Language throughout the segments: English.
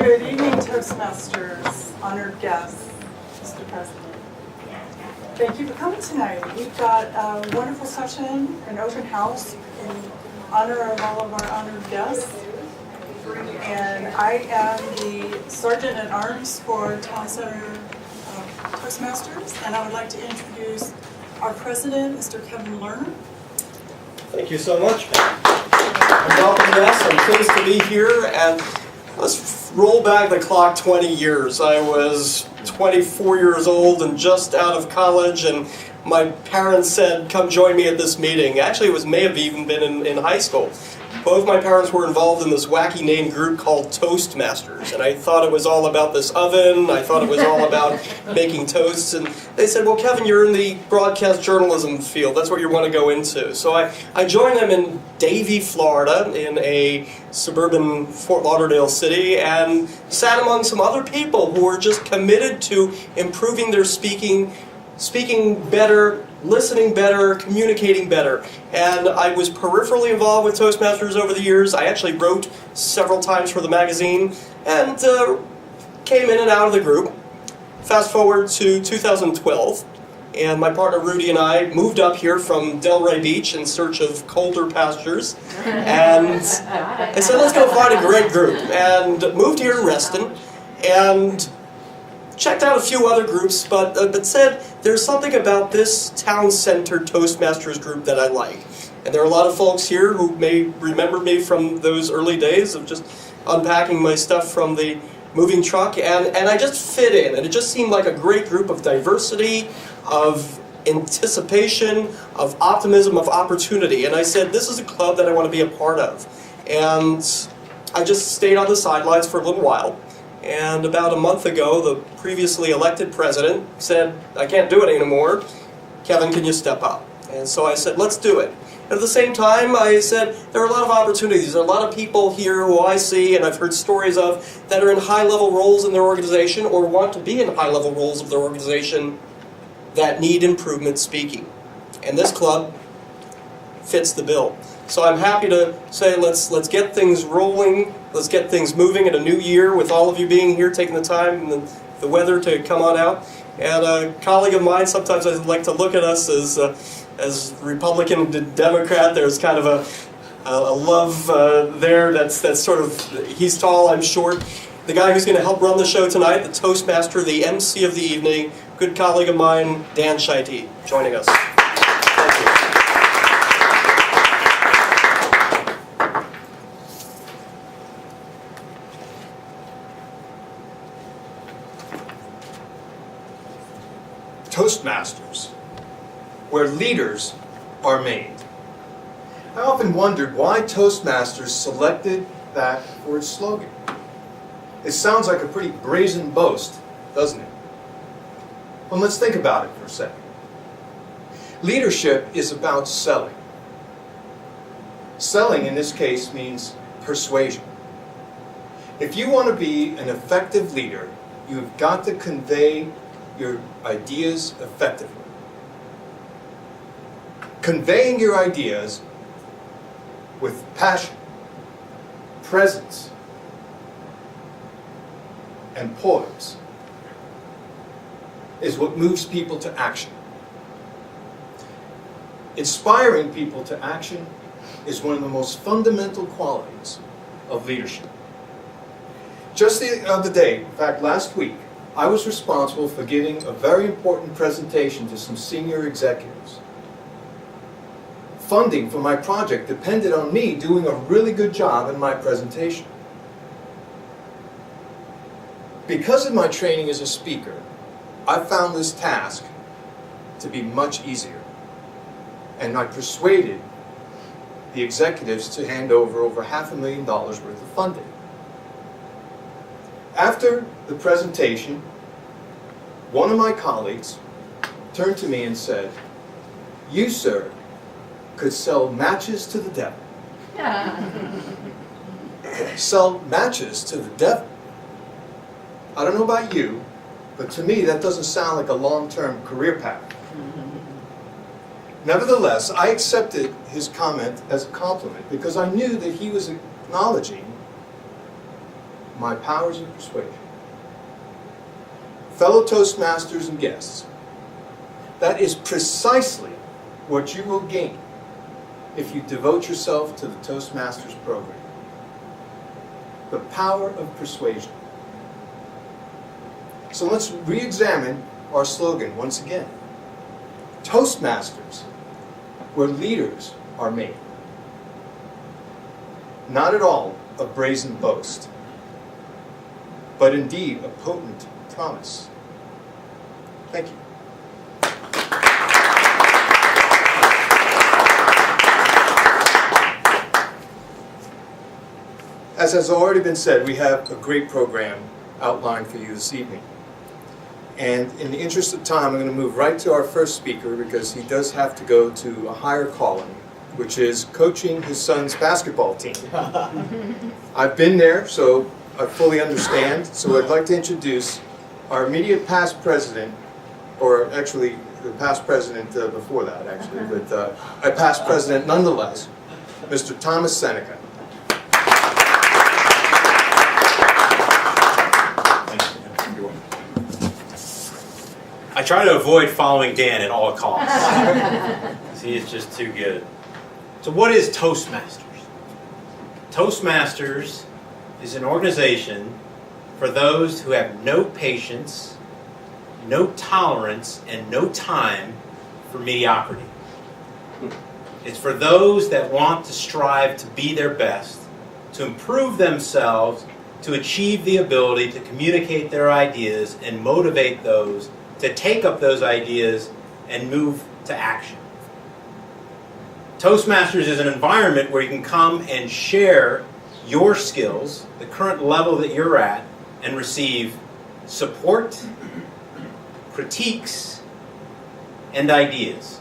Good evening, Toastmasters, honored guests, Mr. President. Thank you for coming tonight. We've got a wonderful session, an open house in honor of all of our honored guests. And I am the Sergeant at Arms for Town Center Toastmasters, and I would like to introduce our president, Mr. Kevin Lerner. Thank you so much. And welcome, yes, I'm pleased to be here, and let's roll back the clock 20 years. I was 24 years old and just out of college, and my parents said, come join me at this meeting. Actually, it may have even been in high school. Both my parents were involved in this wacky name group called Toastmasters, and I thought it was all about this oven, I thought it was all about making toasts, and they said, well, Kevin, you're in the broadcast journalism field, that's what you want to go into. So I joined them in Davie, Florida, in a suburban Fort Lauderdale city, and sat among some other people who were just committed to improving their speaking better, listening better, communicating better. And I was peripherally involved with Toastmasters over the years. I actually wrote several times for the magazine and came in and out of the group. Fast forward to 2012, and my partner Rudy and I moved up here from Delray Beach in search of colder pastures. And I said, let's go find a great group. And moved here in Reston, and checked out a few other groups, but said there's something about this Town Center Toastmasters group that I like. And there are a lot of folks here who may remember me from those early days of just unpacking my stuff from the moving truck, and I just fit in, and it just seemed like a great group of diversity, of anticipation, of optimism, of opportunity. And I said, this is a club that I want to be a part of. And I just stayed on the sidelines for a little while. And about a month ago, the previously elected president said, I can't do it anymore. Kevin, can you step up? And so I said, let's do it. And at the same time, I said, there are a lot of opportunities. There are a lot of people here who I see and I've heard stories of that are in high-level roles in their organization or want to be in high-level roles of their organization that need improvement speaking. And this club fits the bill. So I'm happy to say let's get things rolling, let's get things moving in a new year with all of you being here, taking the time and the weather to come on out. And a colleague of mine, sometimes I like to look at us as Republican to Democrat. There's kind of a love there that's sort of, he's tall, I'm short. The guy who's going to help run the show tonight, the Toastmaster, the MC of the evening, good colleague of mine, Dan Scheite, joining us. Thank you. Toastmasters, where leaders are made. I often wondered why Toastmasters selected that for its slogan. It sounds like a pretty brazen boast, doesn't it? Well, let's think about it for a second. Leadership is about selling. Selling, in this case, means persuasion. If you want to be an effective leader, you've got to convey your ideas effectively. Conveying your ideas with passion, presence, and poise is what moves people to action. Inspiring people to action is one of the most fundamental qualities of leadership. Just the other day, in fact last week, I was responsible for giving a very important presentation to some senior executives. Funding for my project depended on me doing a really good job in my presentation. Because of my training as a speaker, I found this task to be much easier. And I persuaded the executives to hand over $500,000 worth of funding. After the presentation, one of my colleagues turned to me and said, "You, sir, could sell matches to the devil." Sell matches to the devil. I don't know about you, but to me that doesn't sound like a long-term career path. Nevertheless, I accepted his comment as a compliment because I knew that he was acknowledging my powers of persuasion. Fellow Toastmasters and guests, that is precisely what you will gain if you devote yourself to the Toastmasters program. The power of persuasion. So let's re-examine our slogan once again. Toastmasters, where leaders are made. Not at all a brazen boast, but indeed a potent promise. Thank you. As has already been said, we have a great program outlined for you this evening. And in the interest of time, I'm going to move right to our first speaker because he does have to go to a higher calling, which is coaching his son's basketball team. I've been there, so I fully understand. So I'd like to introduce our immediate past president, or actually the past president before that, actually, but a past president nonetheless, Mr. Thomas Seneca. I try to avoid following Dan at all costs. He is just too good. So what is Toastmasters? Toastmasters is an organization for those who have no patience, no tolerance, and no time for mediocrity. It's for those that want to strive to be their best, to improve themselves, to achieve the ability to communicate their ideas and motivate those to take up those ideas and move to action. Toastmasters is an environment where you can come and share your skills, the current level that you're at, and receive support, critiques, and ideas.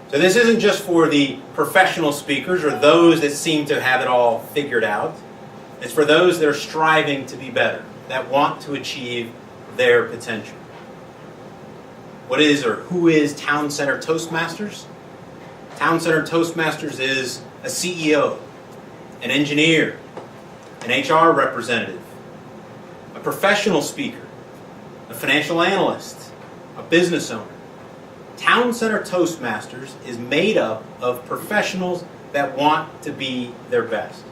So this isn't just for the professional speakers or those that seem to have it all figured out. It's for those that are striving to be better, that want to achieve their potential. What is or who is Town Center Toastmasters? Town Center Toastmasters is a CEO, an engineer, an HR representative, a professional speaker, a financial analyst, a business owner. Town Center Toastmasters is made up of professionals that want to be their best,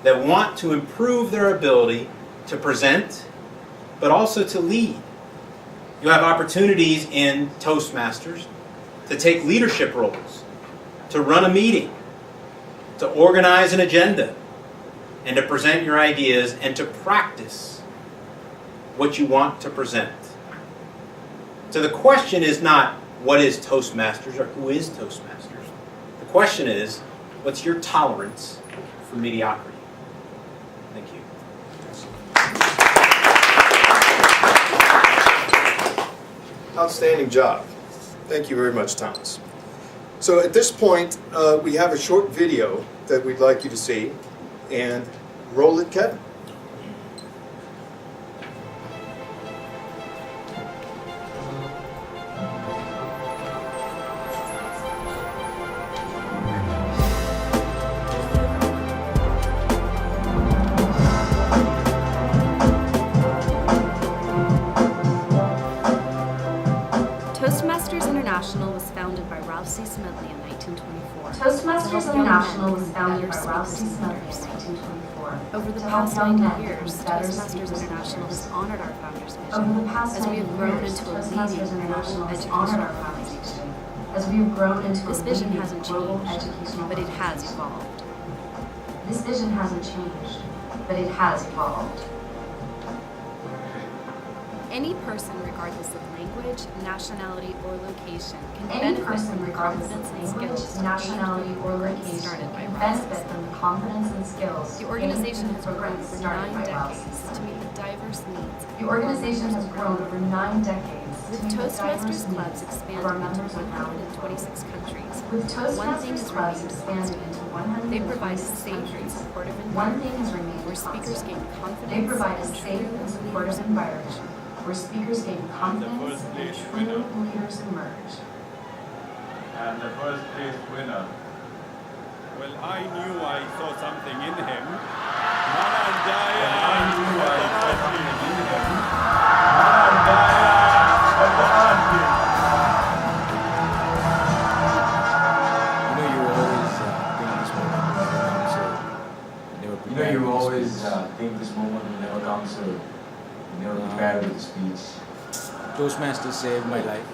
that want to improve their ability to present, but also to lead. You have opportunities in Toastmasters to take leadership roles, to run a meeting, to organize an agenda, and to present your ideas and to practice what you want to present. So the question is not what is Toastmasters or who is Toastmasters. The question is, what's your tolerance for mediocrity? Thank you. Outstanding job. Thank you very much, Thomas. So at this point, we have a short video that we'd like you to see. And roll it, Kevin. Toastmasters International was founded by Ralph C. Smedley in 1924. Toastmasters International was founded by Ralph C. Smedley in 1924. Over the To help past young 90 men years, better Toastmasters speak International has honored our founders' Over mission the past as we 90 have grown years, into a Toastmasters leading International global has honored our educational founders' organization. mission as we have grown into This a vision leading hasn't global changed, educational but it has organization. evolved. This vision hasn't changed, but it has evolved. Any person, regardless of language, nationality, or location, can Any benefit person, from the regardless confidence of and language, skills nationality, or location, started by can Ralph C. benefit from the confidence and skills The organization gained has from the grown programs over started 9 by Ralph C. decades to Smedley. meet the diverse needs. The organization has grown over 9 decades to With meet the Toastmasters diverse clubs needs expanded of our into members and now. 126 countries, With One thing Toastmasters has clubs remained expanded into 126 they provide a safe and countries, supportive one environment thing has remained where speakers constant. gain They confidence provide a and safe true and supportive leaders environment where speakers gain confidence first and place true winner. leaders emerge. And the first place winner. Well, I knew I saw something in him. Not You always think this moment will never come, so you never prepare with the speech. Toastmasters saved my life.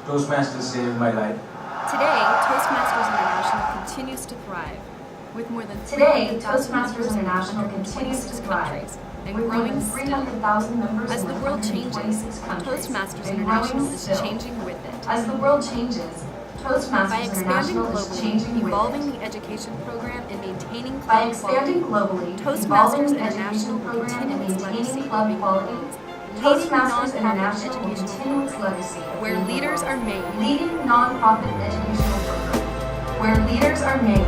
Toastmasters saved my life. Today, Toastmasters International continues to thrive, with more than Today, 300,000 Toastmasters members in International continues to 26 thrive. countries, and With more growing than still. 300,000 members As in the world changes, 126 countries, Toastmasters and International growing is still. changing with it. As the world changes, By Toastmasters expanding International is changing globally, with evolving it. the education program, and maintaining By club expanding quality, globally, Toastmasters evolving the International education will program, and continue its maintaining legacy club of quality, leading Toastmasters nonprofit International will educational continue its legacy of where leading the leaders world. are made. Leading nonprofit educational program, where leaders are made.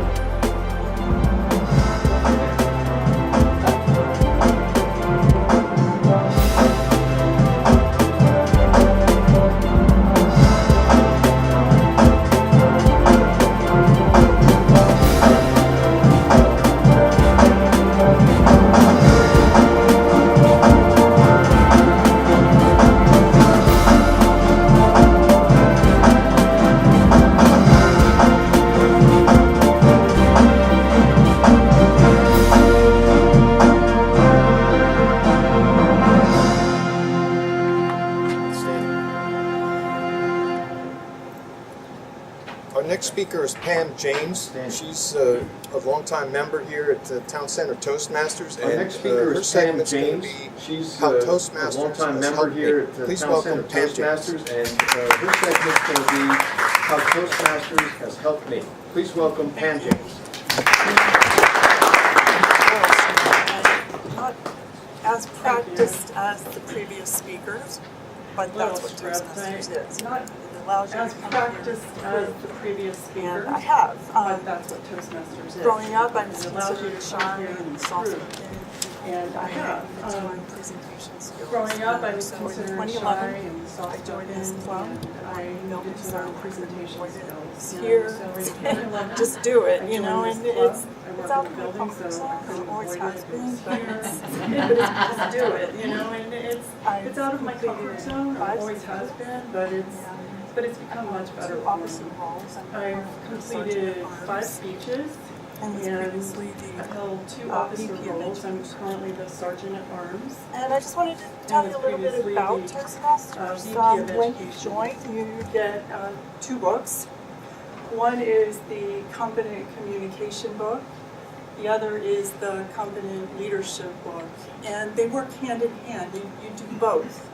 Our next speaker is Pam James. She's a longtime member here at the Town Center Toastmasters. Our next speaker her is Pam segment's gonna James. be She's how a Toastmasters longtime has member helped here me. at the Please Town Center welcome Pam James. Toastmasters, and her segment's going to be how Toastmasters has helped me. Please welcome Pam James. Not as practiced as the previous speakers, but that's what Toastmasters is. Not it allows you As to come practiced here as and the previous speaker, I have. but that's what Toastmasters is. Growing up, I was It allows you considered to shy come here and and soft improve. And I have. into my presentation skills. Growing up, I was So in considered shy 2011, and I joined this soft-spoken, club. and I needed to learn presentation skills. Here, So in 2011, just do it, I you know, joined and this club. it's I work out in of the my building, comfort so zone. I couldn't It always avoid has it. been, It but was it's here. But it's just do it, you know, and it's out of my comfort zone. It always has been, but it's become much better. two for me. opposite roles. I've completed 5 speeches And was and previously I've the, held 2 VP officer of roles. I'm Education. currently the Sergeant at Arms. and I just wanted to tell you a little bit previously about the, Toastmasters. VP of When you Education. join, you get 2 books. One is the Competent Communication book. The other is the Competent Leadership book. And they work hand in hand. You do both.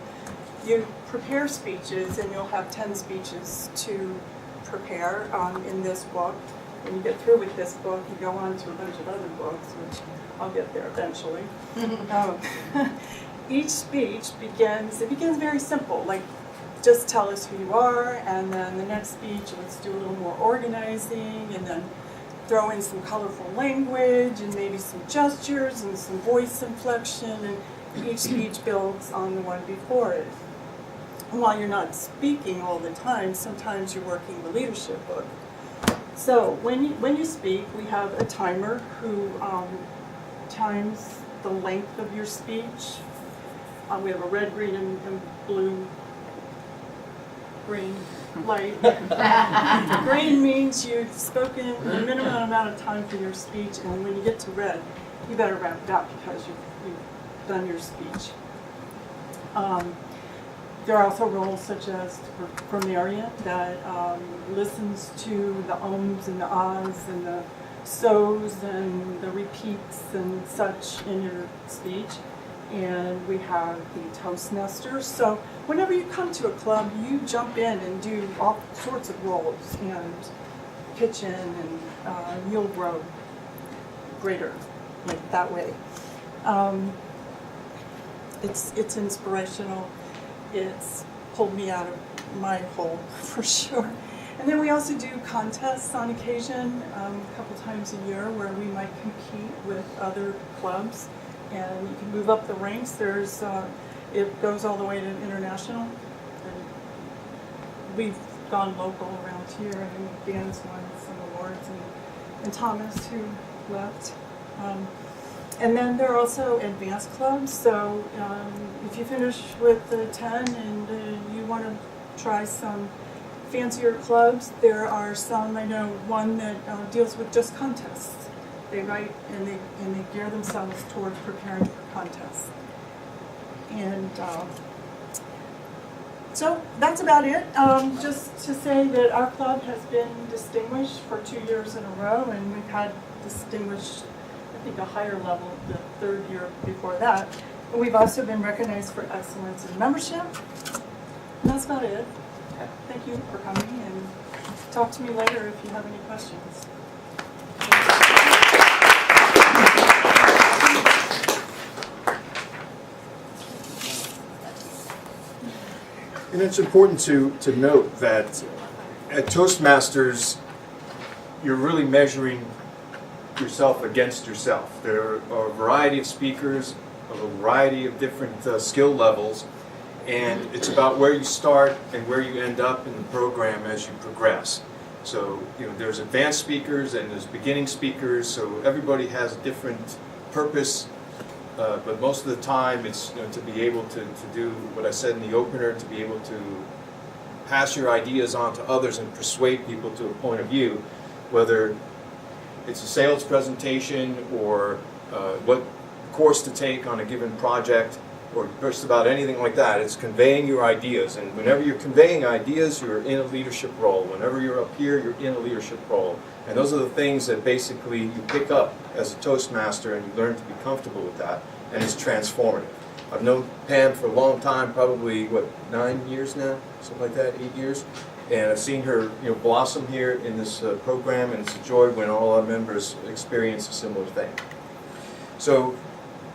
You prepare speeches, and you'll have 10 speeches to prepare in this book. When you get through with this book, you go on to a bunch of other books, which I'll get there eventually. Each speech begins very simple, like just tell us who you are, and then the next speech, let's do a little more organizing, and then throw in some colorful language, and maybe some gestures, and some voice inflection, and each speech builds on the one before it. And while you're not speaking all the time, sometimes you're working the leadership book. So when you speak, we have a timer who times the length of your speech. We have a red, green, and blue. Green light. Green means you've spoken the minimum amount of time for your speech, and when you get to red, you better wrap it up because you've done your speech. There are also roles such as grammarian that listens to the ums and the ahs and the so's and the repeats and such in your speech. And we have the Toastmasters. So whenever you come to a club, you jump in and do all sorts of roles and pitch in, and you'll grow greater like that way. It's inspirational. It's pulled me out of my hole for sure. And then we also do contests on occasion, a couple times a year, where we might compete with other clubs, and you can move up the ranks. There's it goes all the way to international, and we've gone local around here, and Dan's won some awards, and Thomas, who left, And then there are also advanced clubs, so if you finish with the 10 and you want to try some fancier clubs, there are some, I know one that deals with just contests. They write and they gear themselves towards preparing for contests. And so that's about it. Just to say that our club has been distinguished for 2 years in a row, and we've had distinguished, I think, a higher level the third year before that. And we've also been recognized for excellence in membership. And that's about it. Thank you for coming, and talk to me later if you have any questions. And it's important to note that at Toastmasters, you're really measuring yourself against yourself. There are a variety of speakers of a variety of different skill levels, and it's about where you start and where you end up in the program as you progress. So, there's advanced speakers and there's beginning speakers, so everybody has a different purpose. But most of the time, it's to be able to do what I said in the opener, to be able to pass your ideas on to others and persuade people to a point of view, whether it's a sales presentation or what course to take on a given project or just about anything like that. It's conveying your ideas, and whenever you're conveying ideas, you're in a leadership role. Whenever you're up here, you're in a leadership role. And those are the things that basically you pick up as a Toastmaster, and you learn to be comfortable with that, and it's transformative. I've known Pam for a long time, probably, 9 years now? Something like that, 8 years? And I've seen her blossom here in this program, and it's a joy when all our members experience a similar thing. So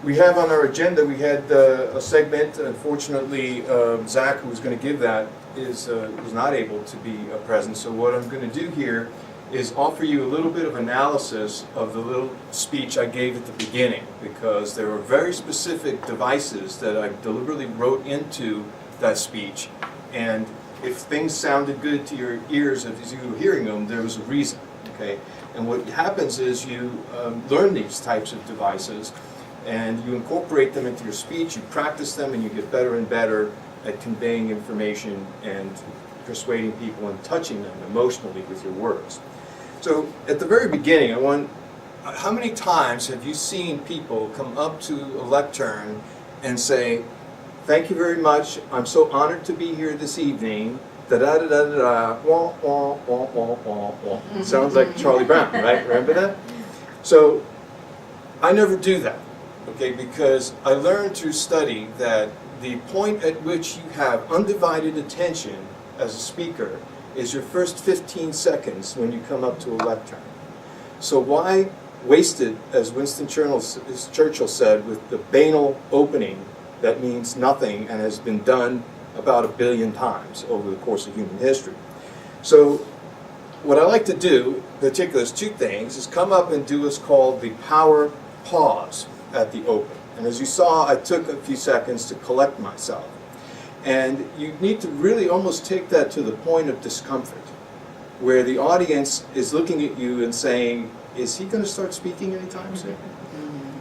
we have on our agenda, we had a segment. Unfortunately, Zach, who was going to give that, was not able to be present. So what I'm going to do here is offer you a little bit of analysis of the little speech I gave at the beginning, because there were very specific devices that I deliberately wrote into that speech, and if things sounded good to your ears as you were hearing them, there was a reason, okay? And what happens is you learn these types of devices, and you incorporate them into your speech, you practice them, and you get better and better at conveying information and persuading people and touching them emotionally with your words. So at the very beginning, how many times have you seen people come up to a lectern and say, "Thank you very much, I'm so honored to be here this evening, da-da-da-da-da-da, wah, wah, wah, wah, wah, wah." Sounds like Charlie Brown, right? Remember that? So I never do that, okay, because I learned through study that the point at which you have undivided attention as a speaker is your first 15 seconds when you come up to a lectern. So why waste it, as Winston Churchill said, with the banal opening that means nothing and has been done about 1 billion times over the course of human history? So what I like to do, particularly, is 2 things, is come up and do what's called the power pause at the open. And as you saw, I took a few seconds to collect myself. And you need to really almost take that to the point of discomfort, where the audience is looking at you and saying, is he going to start speaking anytime soon?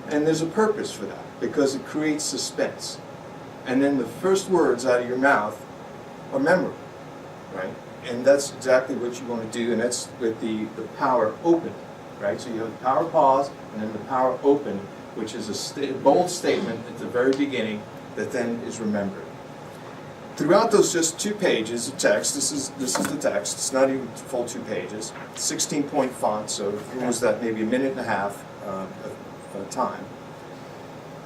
And there's a purpose for that, because it creates suspense. And then the first words out of your mouth are memorable, right? And that's exactly what you want to do, and that's with the power open, right? So you have the power pause, and then the power open, which is a bold statement at the very beginning that then is remembered. Throughout those just 2 pages of text, this is the text, it's not even full 2 pages, 16-point font, so what was that, maybe 1.5 minutes of time.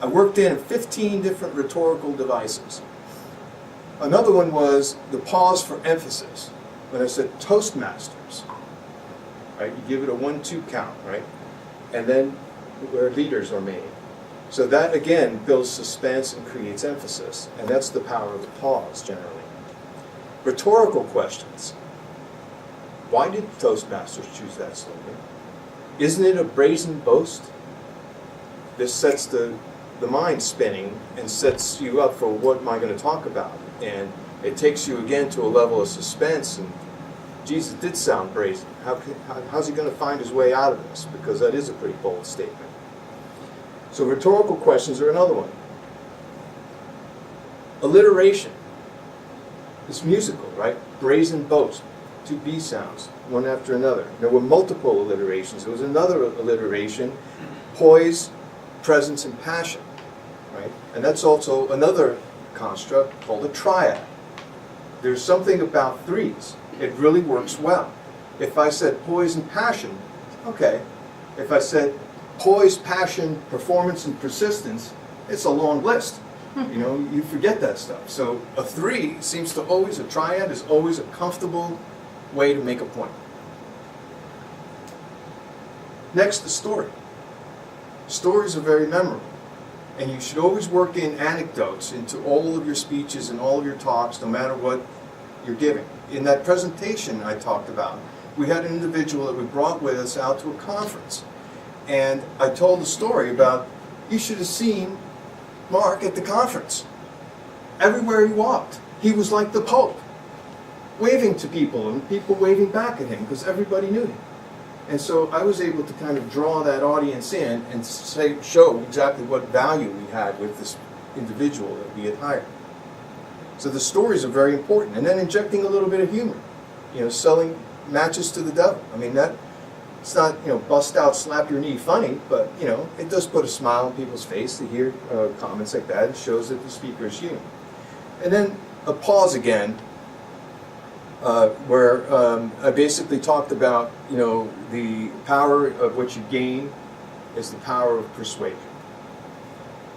I worked in 15 different rhetorical devices. Another one was the pause for emphasis. When I said Toastmasters, right, you give it a 1-2 count, right? And then where leaders are made. So that, again, builds suspense and creates emphasis, and that's the power of the pause, generally. Rhetorical questions. Why did Toastmasters choose that slogan? Isn't it a brazen boast? This sets the mind spinning and sets you up for what am I going to talk about, and it takes you, again, to a level of suspense, and Jesus did sound brazen. How's he going to find his way out of this? Because that is a pretty bold statement. So rhetorical questions are another one. Alliteration. It's musical, right? Brazen boast. 2 B sounds, one after another. There were multiple alliterations. There was another alliteration, poise, presence, and passion, right? And that's also another construct called a triad. There's something about 3s. It really works well. If I said poise and passion, okay. If I said poise, passion, performance, and persistence, it's a long list. You know, you forget that stuff. So a 3 seems to always, a triad is always a comfortable way to make a point. Next, the story. Stories are very memorable. And you should always work in anecdotes into all of your speeches and all of your talks, no matter what you're giving. In that presentation I talked about, we had an individual that we brought with us out to a conference. And I told the story about, you should have seen Mark at the conference. Everywhere he walked, he was like the Pope, waving to people and people waving back at him because everybody knew him. And so I was able to kind of draw that audience in and show exactly what value we had with this individual that we had hired. So the stories are very important. And then injecting a little bit of humor. You know, selling matches to the devil. I mean, that it's not, you know, bust out, slap your knee funny, but, you know, it does put a smile on people's face to hear comments like that. It shows that the speaker is human. And then a pause again, where I basically talked about, you know, the power of what you gain is the power of persuasion.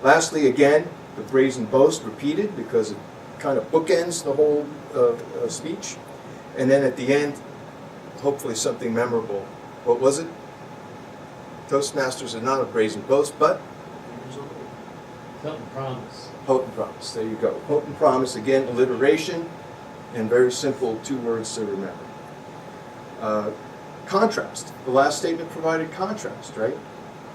Lastly, again, the brazen boast repeated because it kind of bookends the whole speech. And then at the end, hopefully something memorable. What was it? Toastmasters are not a brazen boast, but Potent promise. Potent promise. There you go. Potent promise, again, alliteration, and very simple 2 words to remember. Contrast. The last statement provided contrast, right?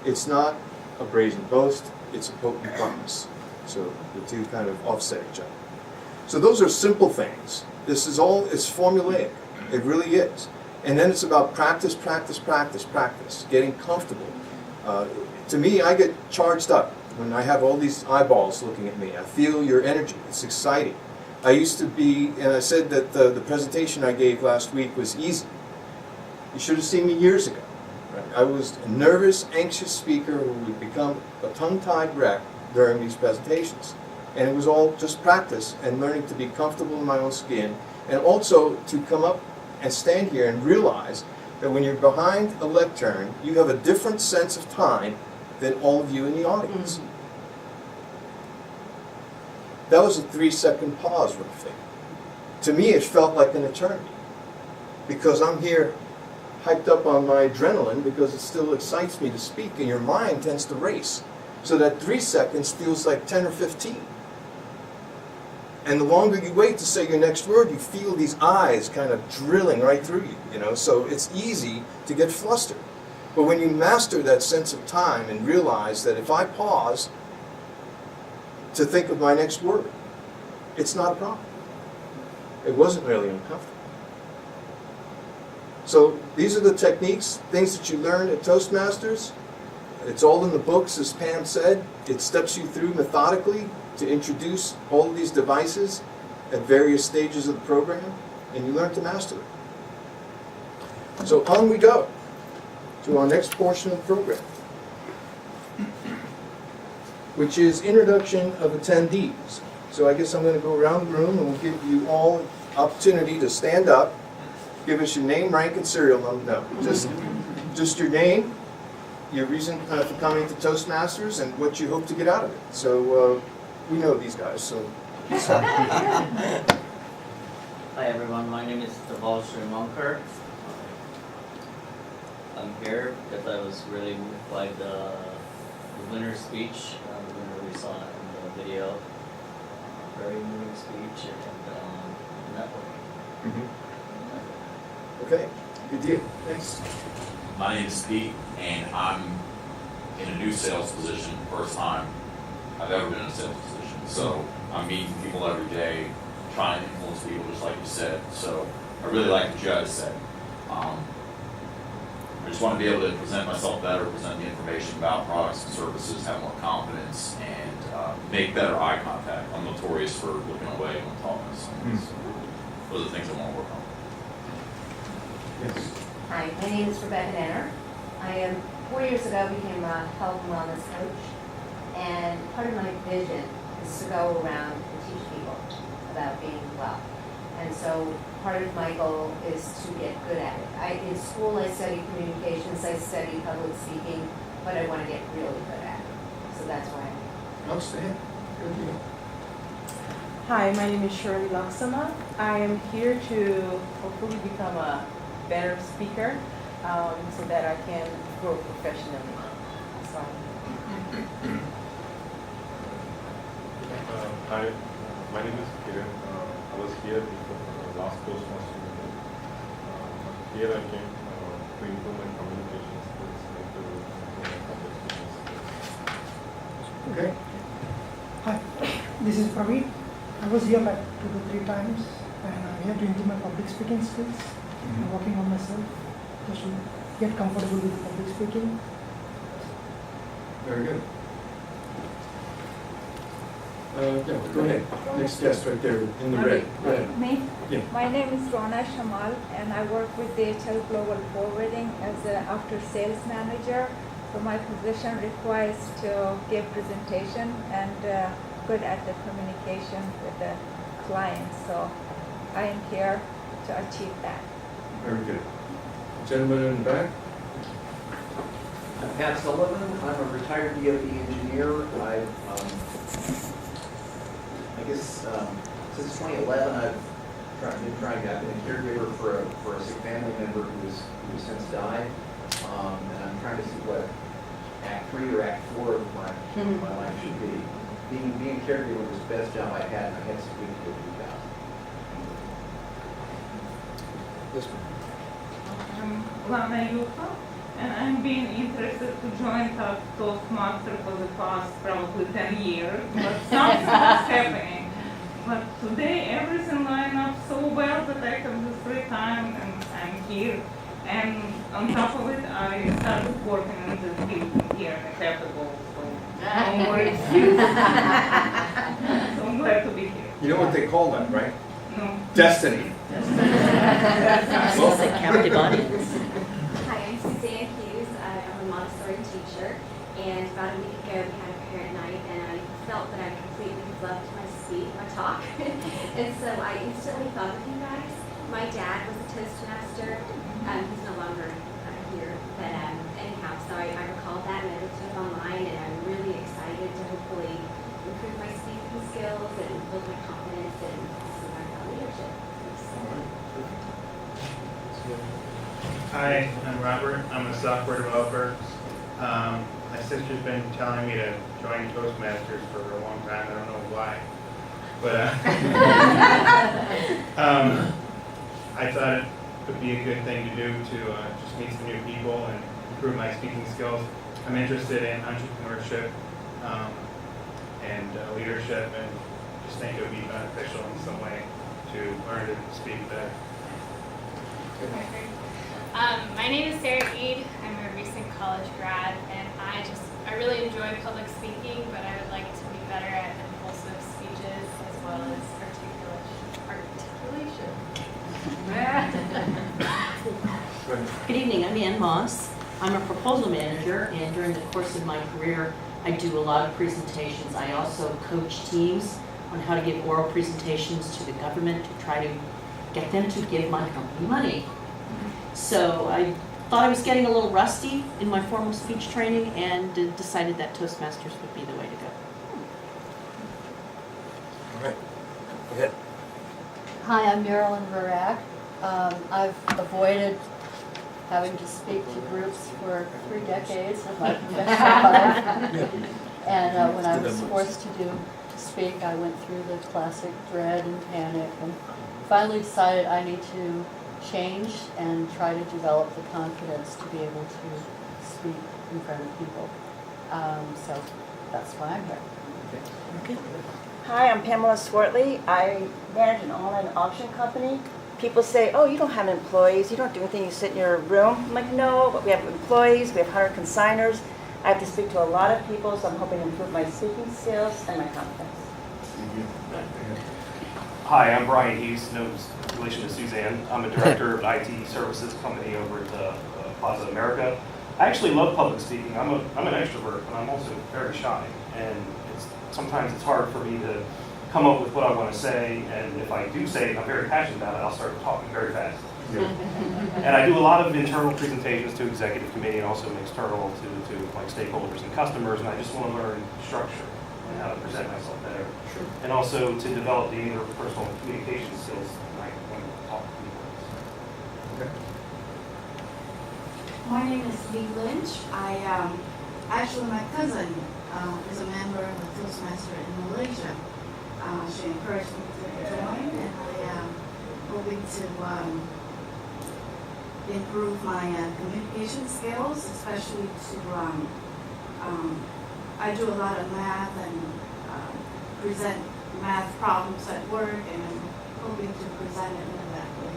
It's not a brazen boast, it's a potent promise. So the 2 kind of offset each other. So those are simple things. This is all, it's formulaic. It really is. And then it's about practice, practice, practice, practice, getting comfortable. To me, I get charged up when I have all these eyeballs looking at me. I feel your energy. It's exciting. I used to be, and I said that the presentation I gave last week was easy. You should have seen me years ago. Right? I was a nervous, anxious speaker who would become a tongue-tied wreck during these presentations. And it was all just practice and learning to be comfortable in my own skin, and also to come up and stand here and realize that when you're behind a lectern, you have a different sense of time than all of you in the audience. That was a 3-second pause, roughly. To me, it felt like an eternity, because I'm here hyped up on my adrenaline because it still excites me to speak, and your mind tends to race. So that 3 seconds feels like 10 or 15. And the longer you wait to say your next word, you feel these eyes kind of drilling right through you, you know, so it's easy to get flustered. But when you master that sense of time and realize that if I pause to think of my next word, it's not a problem. It wasn't really uncomfortable. So these are the techniques, things that you learn at Toastmasters. It's all in the books, as Pam said. It steps you through methodically to introduce all of these devices at various stages of the program, and you learn to master them. So on we go to our next portion of the program, which is introduction of attendees. So I guess I'm going to go around the room and we'll give you all an opportunity to stand up, give us your name, rank, and serial number. No, just your name, your reason for coming to Toastmasters, and what you hope to get out of it. So we know these guys, so. Hi everyone, my name is Deval Srimankar. I'm here because I was really moved by the winner's speech, the winner we saw in the video. Very moving speech and networking. Okay, good deal. Thanks. My name is Pete, and I'm in a new sales position, first time I've ever been in a sales position. So I'm meeting people every day, trying to influence people, just like you said. So I really like what you guys said. I just want to be able to present myself better, present the information about products and services, have more confidence, and make better eye contact. I'm notorious for looking away when talking to someone. So those are the things I want to work on. Yes. Hi, my name is Rebecca Nenner. I am 4 years ago became a health and wellness coach, and part of my vision is to go around and teach people about being well. And so part of my goal is to get good at it. In school I studied communications, I studied public speaking, but I want to get really good at it. So that's why I'm here. Outstanding. Good deal. Hi, my name is Shirley Laksama. I am here to hopefully become a better speaker so that I can grow professionally. So, Hi, my name is Kiran. I was here before last Toastmasters meeting. Here I came to improve my communication skills and to improve my public speaking skills. Okay. Hi, this is Praveen. I was here like 2 to 3 times, and I'm here to improve my public speaking skills. I'm working on myself just to get comfortable with public speaking. Very good. Yeah, go ahead. Next guest right there in the red. Go ahead. Me? Yeah. My name is Rona Shamal, and I work with DHL Global Forwarding as an after-sales manager. So my position requires to give presentation and good at the communication with the clients. So I am here to achieve that. Very good. Gentleman in the back. I'm Pat Sullivan. I'm a retired DOD engineer. I guess since 2011, I've been a caregiver for a sick family member who has since died, and I'm trying to see what Act 3 or Act 4 of my life should be. Being a caregiver was the best job I had, and I had some really good jobs. This one. I'm Lana Yuka, and I'm being interested to join Toastmasters for the past probably 10 years, but something was happening. But today everything lined up so well that I have this free time and I'm here. And on top of it, I started working in the field here and a half ago, so no more excuse. So I'm glad to be here. You know what they call that, right? No. Destiny. Well, a captive audience. Hi, I'm Suzanne Hughes. I'm a Montessori teacher, and about a week ago we had a parent night, and I felt that I completely loved my talk, and so I instantly thought of you guys. My dad was a Toastmaster. He's no longer here, but anyhow, so I recalled that and I looked it up online, and I'm really excited to hopefully improve my speaking skills and build my confidence and learn about leadership. Hi, I'm Robert. I'm a software developer. My sister's been telling me to join Toastmasters for a long time. I don't know why. But I thought it would be a good thing to do to just meet some new people and improve my speaking skills. I'm interested in entrepreneurship and leadership, and just think it would be beneficial in some way to learn to speak better. My name is Sarah Eid. I'm a recent college grad, and I really enjoy public speaking, but I would like to be better at impulsive speeches as well as articulation. Good evening, I'm Ann Moss. I'm a proposal manager, and during the course of my career, I do a lot of presentations. I also coach teams on how to give oral presentations to the government to try to get them to give my company money. So I thought I was getting a little rusty in my formal speech training and decided that Toastmasters would be the way to go. All right. Go ahead. Hi, I'm Marilyn Varak. I've avoided having to speak to groups for 3 decades of my professional life. And when I was forced to speak, I went through the classic dread and panic, and finally decided I need to change and try to develop the confidence to be able to speak in front of people. So that's why I'm here. Okay. Hi, I'm Pamela Swartley. I manage an online auction company, people say, oh, you don't have employees, you don't do anything, you sit in your room. I'm like, no, but we have employees, we have 100 consigners. I have to speak to a lot of people, so I'm hoping to improve my speaking skills and my confidence. Hi, I'm Brian Hughes, no relation to Suzanne. I'm a director of IT services company over at Plaza America. I actually love public speaking. I'm an extrovert, but I'm also very shy. And sometimes it's hard for me to come up with what I want to say, and if I do say it, I'm very passionate about it, I'll start talking very fast. And I do a lot of internal presentations to executive committee and also external to like stakeholders and customers, and I just want to learn structure and how to present myself better. Sure. And also to develop the interpersonal communication skills like when I talk to people. Okay. My name is Lee Lynch. Actually my cousin is a member of the Toastmasters in Malaysia. She encouraged me to join, and I am hoping to improve my communication skills, especially to, I do a lot of math and present math problems at work, and I'm hoping to present it in that way.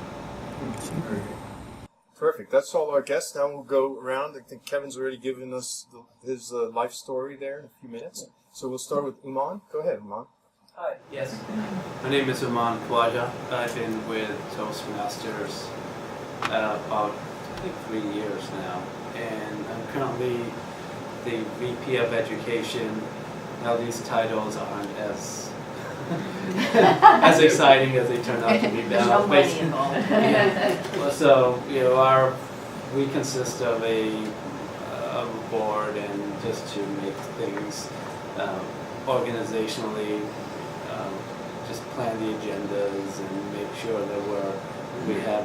Terrific. That's all our guests. Now we'll go around. I think Kevin's already given us his life story there in a few minutes. So we'll start with Uman. Go ahead, Uman. Hi. Yes. My name is Uman Khwaja. I've been with Toastmasters about, I think, 3 years now. And I'm currently the VP of Education. Now these titles aren't as as exciting as they turn out to be now. Well, so, we consist of a board, and just to make things organizationally, just plan the agendas and make sure that we have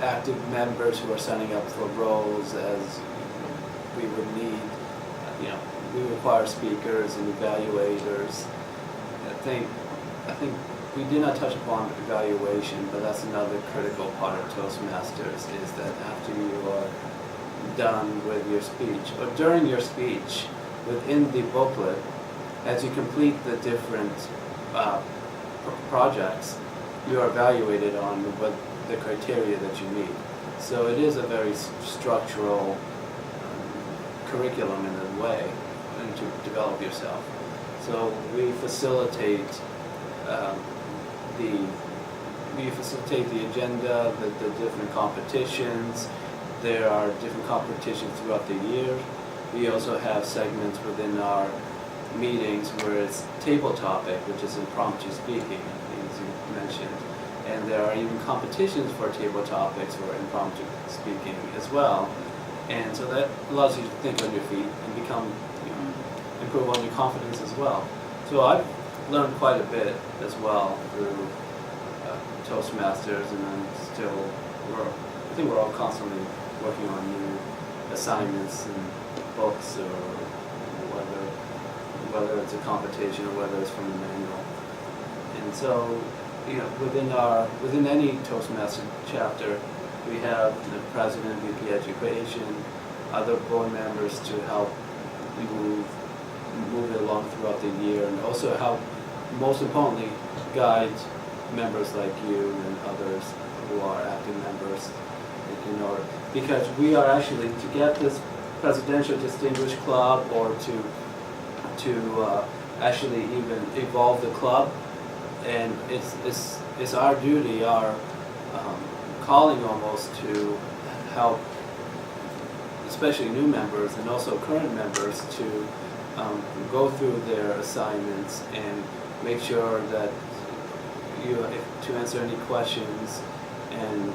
active members who are signing up for roles as we would need. We require speakers and evaluators. I think we did not touch upon evaluation, but that's another critical part of Toastmasters, is that after you are done with your speech, or during your speech, within the booklet, as you complete the different projects, you are evaluated on what the criteria that you meet. So it is a very structural curriculum in a way, and to develop yourself. So we facilitate the agenda, the different competitions. There are different competitions throughout the year. We also have segments within our meetings where it's table topic, which is impromptu speaking, as you mentioned. And there are even competitions for table topics or impromptu speaking as well. And so that allows you to think on your feet and improve on your confidence as well. So I've learned quite a bit as well through Toastmasters, and I think we're all constantly working on new assignments and books, or whether it's a competition or whether it's from the manual. And so, within any Toastmaster chapter, we have the president, VP Education, other board members to help move it along throughout the year, and also help, most importantly, guide members like you and others who are active members in order. Because we are actually, to get this Presidential Distinguished Club, or to actually even evolve the club, and it's our duty, our calling almost, to help especially new members and also current members to go through their assignments and make sure that to answer any questions, and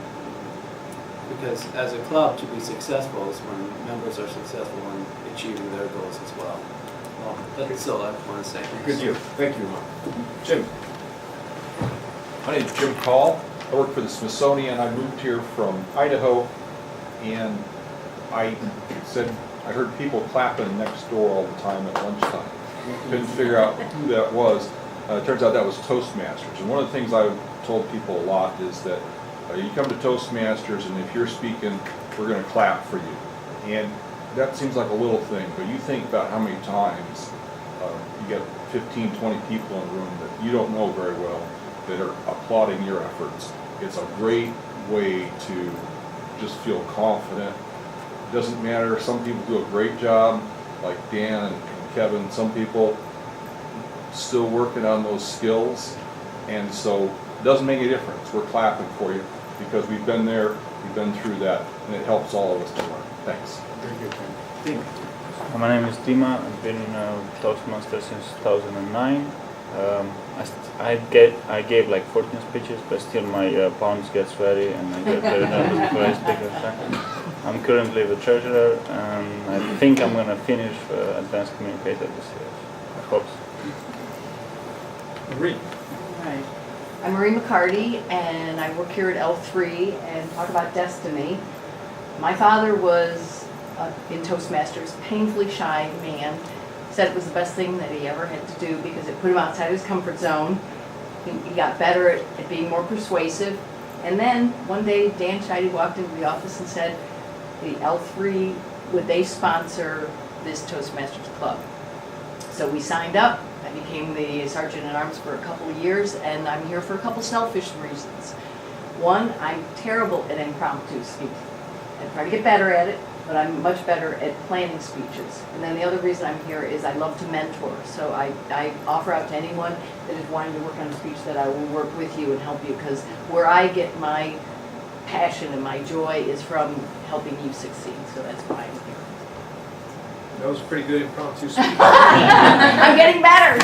because as a club, to be successful is when members are successful in achieving their goals as well. That's all I want to say. Good deal. Thank you, Jim. My name is Jim Call. I work for the Smithsonian. I moved here from Idaho, and I heard people clapping next door all the time at lunchtime. Couldn't figure out who that was. It turns out that was Toastmasters. And one of the things I've told people a lot is that you come to Toastmasters, and if you're speaking, we're going to clap for you. And that seems like a little thing, but you think about how many times you get 15, 20 people in a room that you don't know very well, that are applauding your efforts. It's a great way to just feel confident. It doesn't matter, some people do a great job, like Dan and Kevin, some people still working on those skills, and so it doesn't make a difference. We're clapping for you because we've been there, we've been through that, and it helps all of us to learn. Thanks. Very good, Tim. My name is Dima. I've been Toastmaster since 2009. I gave like 14 speeches, but still my palms get sweaty and I get very nervous before I speak. I'm currently the treasurer, and I think I'm going to finish advanced communicator this year. I hope so. Marie. Right. I'm Marie McCarty, and I work here at L3 and talk about destiny. My father was in Toastmasters, painfully shy man. Said it was the best thing that he ever had to do because it put him outside his comfort zone. He got better at being more persuasive. And then one day Dan Scheide walked into the office and said, the L3, would they sponsor this Toastmasters club? So we signed up. I became the sergeant at arms for a couple of years, and I'm here for a couple selfish reasons. One, I'm terrible at impromptu speaking. I try to get better at it, but I'm much better at planning speeches. And then the other reason I'm here is I love to mentor. So I offer out to anyone that is wanting to work on a speech that I will work with you and help you, because where I get my passion and my joy is from helping you succeed. So that's why I'm here. That was a pretty good impromptu speech. I'm getting better.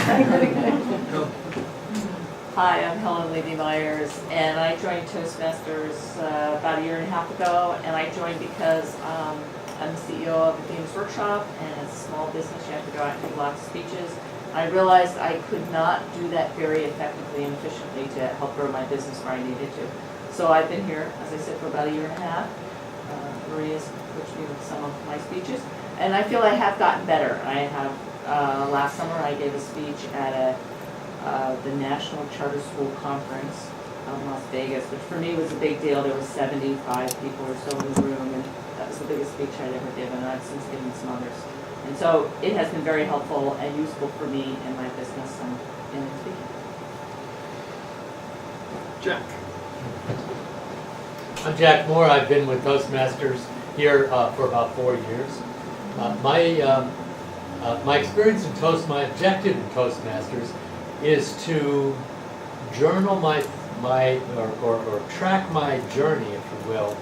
Hi, I'm Helen Levy-Myers, and I joined Toastmasters about a year and a half ago, and I joined because I'm the CEO of the Dean's Workshop, and as a small business you have to go out and do lots of speeches. I realized I could not do that very effectively and efficiently to help grow my business where I needed to. So I've been here, as I said, for about a year and a half. Maria's coached me with some of my speeches, and I feel I have gotten better. I have, last summer I gave a speech at the National Charter School Conference in Las Vegas, which for me was a big deal. There was 75 people or so in the room, and that was the biggest speech I'd ever given, and I've since given some others. And so it has been very helpful and useful for me in my business and in speaking. Jack. I'm Jack Moore. I've been with Toastmasters here for about 4 years. My experience in my objective in Toastmasters is to journal or track my journey, if you will,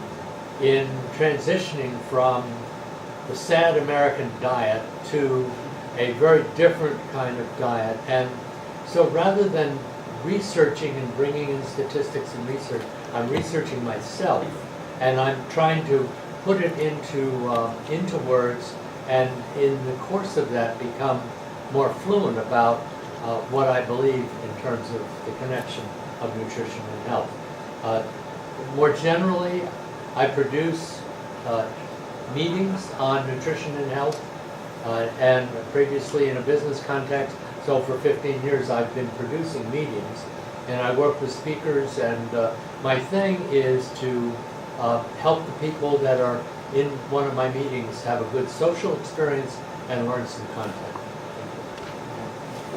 in transitioning from the sad American diet to a very different kind of diet. And so rather than researching and bringing in statistics and research, I'm researching myself, and I'm trying to put it into words, and in the course of that become more fluent about what I believe in terms of the connection of nutrition and health. More generally, I produce meetings on nutrition and health, and previously in a business context, so for 15 years I've been producing meetings, and I work with speakers, and my thing is to help the people that are in one of my meetings have a good social experience and learn some content.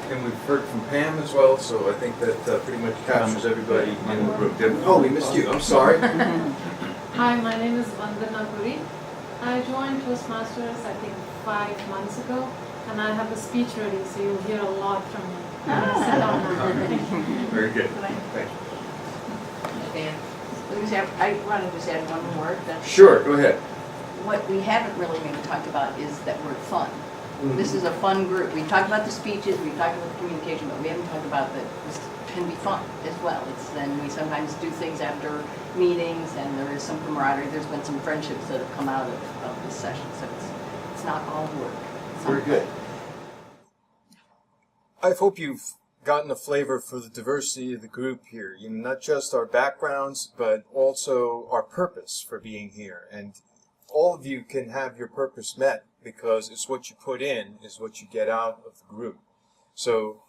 And we've heard from Pam as well, so I think that pretty much captures everybody in the room. Oh, we missed you. I'm sorry. Hi, my name is Vandana Puri. I joined Toastmasters, I think, 5 months ago, and I have a speech ready, so you'll hear a lot from me. Sit down now. Very good. Thank you. I want to just add one more. Sure, go ahead. What we haven't really maybe talked about is that word fun. Mm-hmm. This is a fun group. We talked about the speeches, we talked about the communication, but we haven't talked about that this can be fun as well. And we sometimes do things after meetings, and there is some camaraderie. There's been some friendships that have come out of this session, so it's not all work. Very good. I hope you've gotten a flavor for the diversity of the group here. You know, not just our backgrounds, but also our purpose for being here. And all of you can have your purpose met because it's what you put in is what you get out of the group. So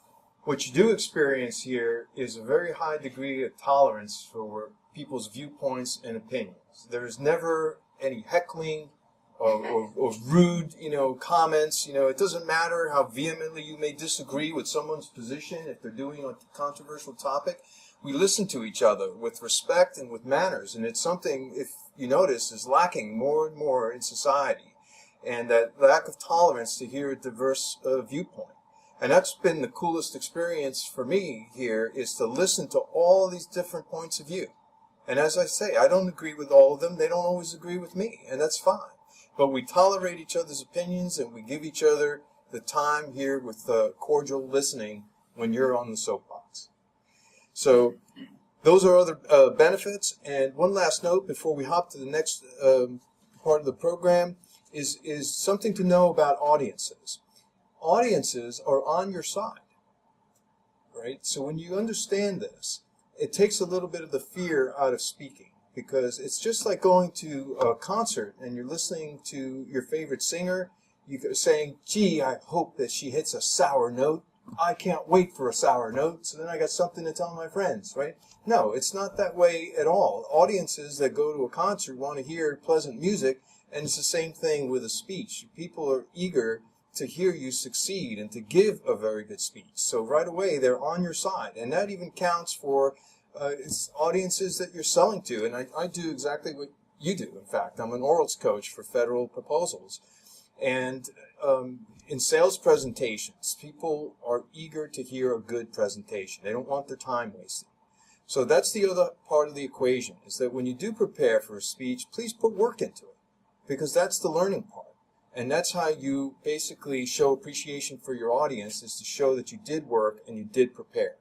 what you do experience here is a very high degree of tolerance for people's viewpoints and opinions. There's never any heckling or rude, comments. It doesn't matter how vehemently you may disagree with someone's position if they're doing a controversial topic. We listen to each other with respect and with manners, and it's something, if you notice, is lacking more and more in society, and that lack of tolerance to hear a diverse viewpoint. And that's been the coolest experience for me here, is to listen to all these different points of view. And as I say, I don't agree with all of them. They don't always agree with me, and that's fine. But we tolerate each other's opinions, and we give each other the time here with cordial listening when you're on the soapbox. So those are other benefits. And one last note before we hop to the next part of the program is something to know about audiences. Audiences are on your side, right? So when you understand this, it takes a little bit of the fear out of speaking, because it's just like going to a concert and you're listening to your favorite singer. You're saying, gee, I hope that she hits a sour note. I can't wait for a sour note, so then I got something to tell my friends, right? No, it's not that way at all. Audiences that go to a concert want to hear pleasant music, and it's the same thing with a speech. People are eager to hear you succeed and to give a very good speech. So right away, they're on your side. And that even counts for audiences that you're selling to. And I do exactly what you do, in fact. I'm an orals coach for federal proposals. And in sales presentations, people are eager to hear a good presentation. They don't want their time wasted. So that's the other part of the equation, is that when you do prepare for a speech, please put work into it, because that's the learning part. And that's how you basically show appreciation for your audience, is to show that you did work and you did prepare.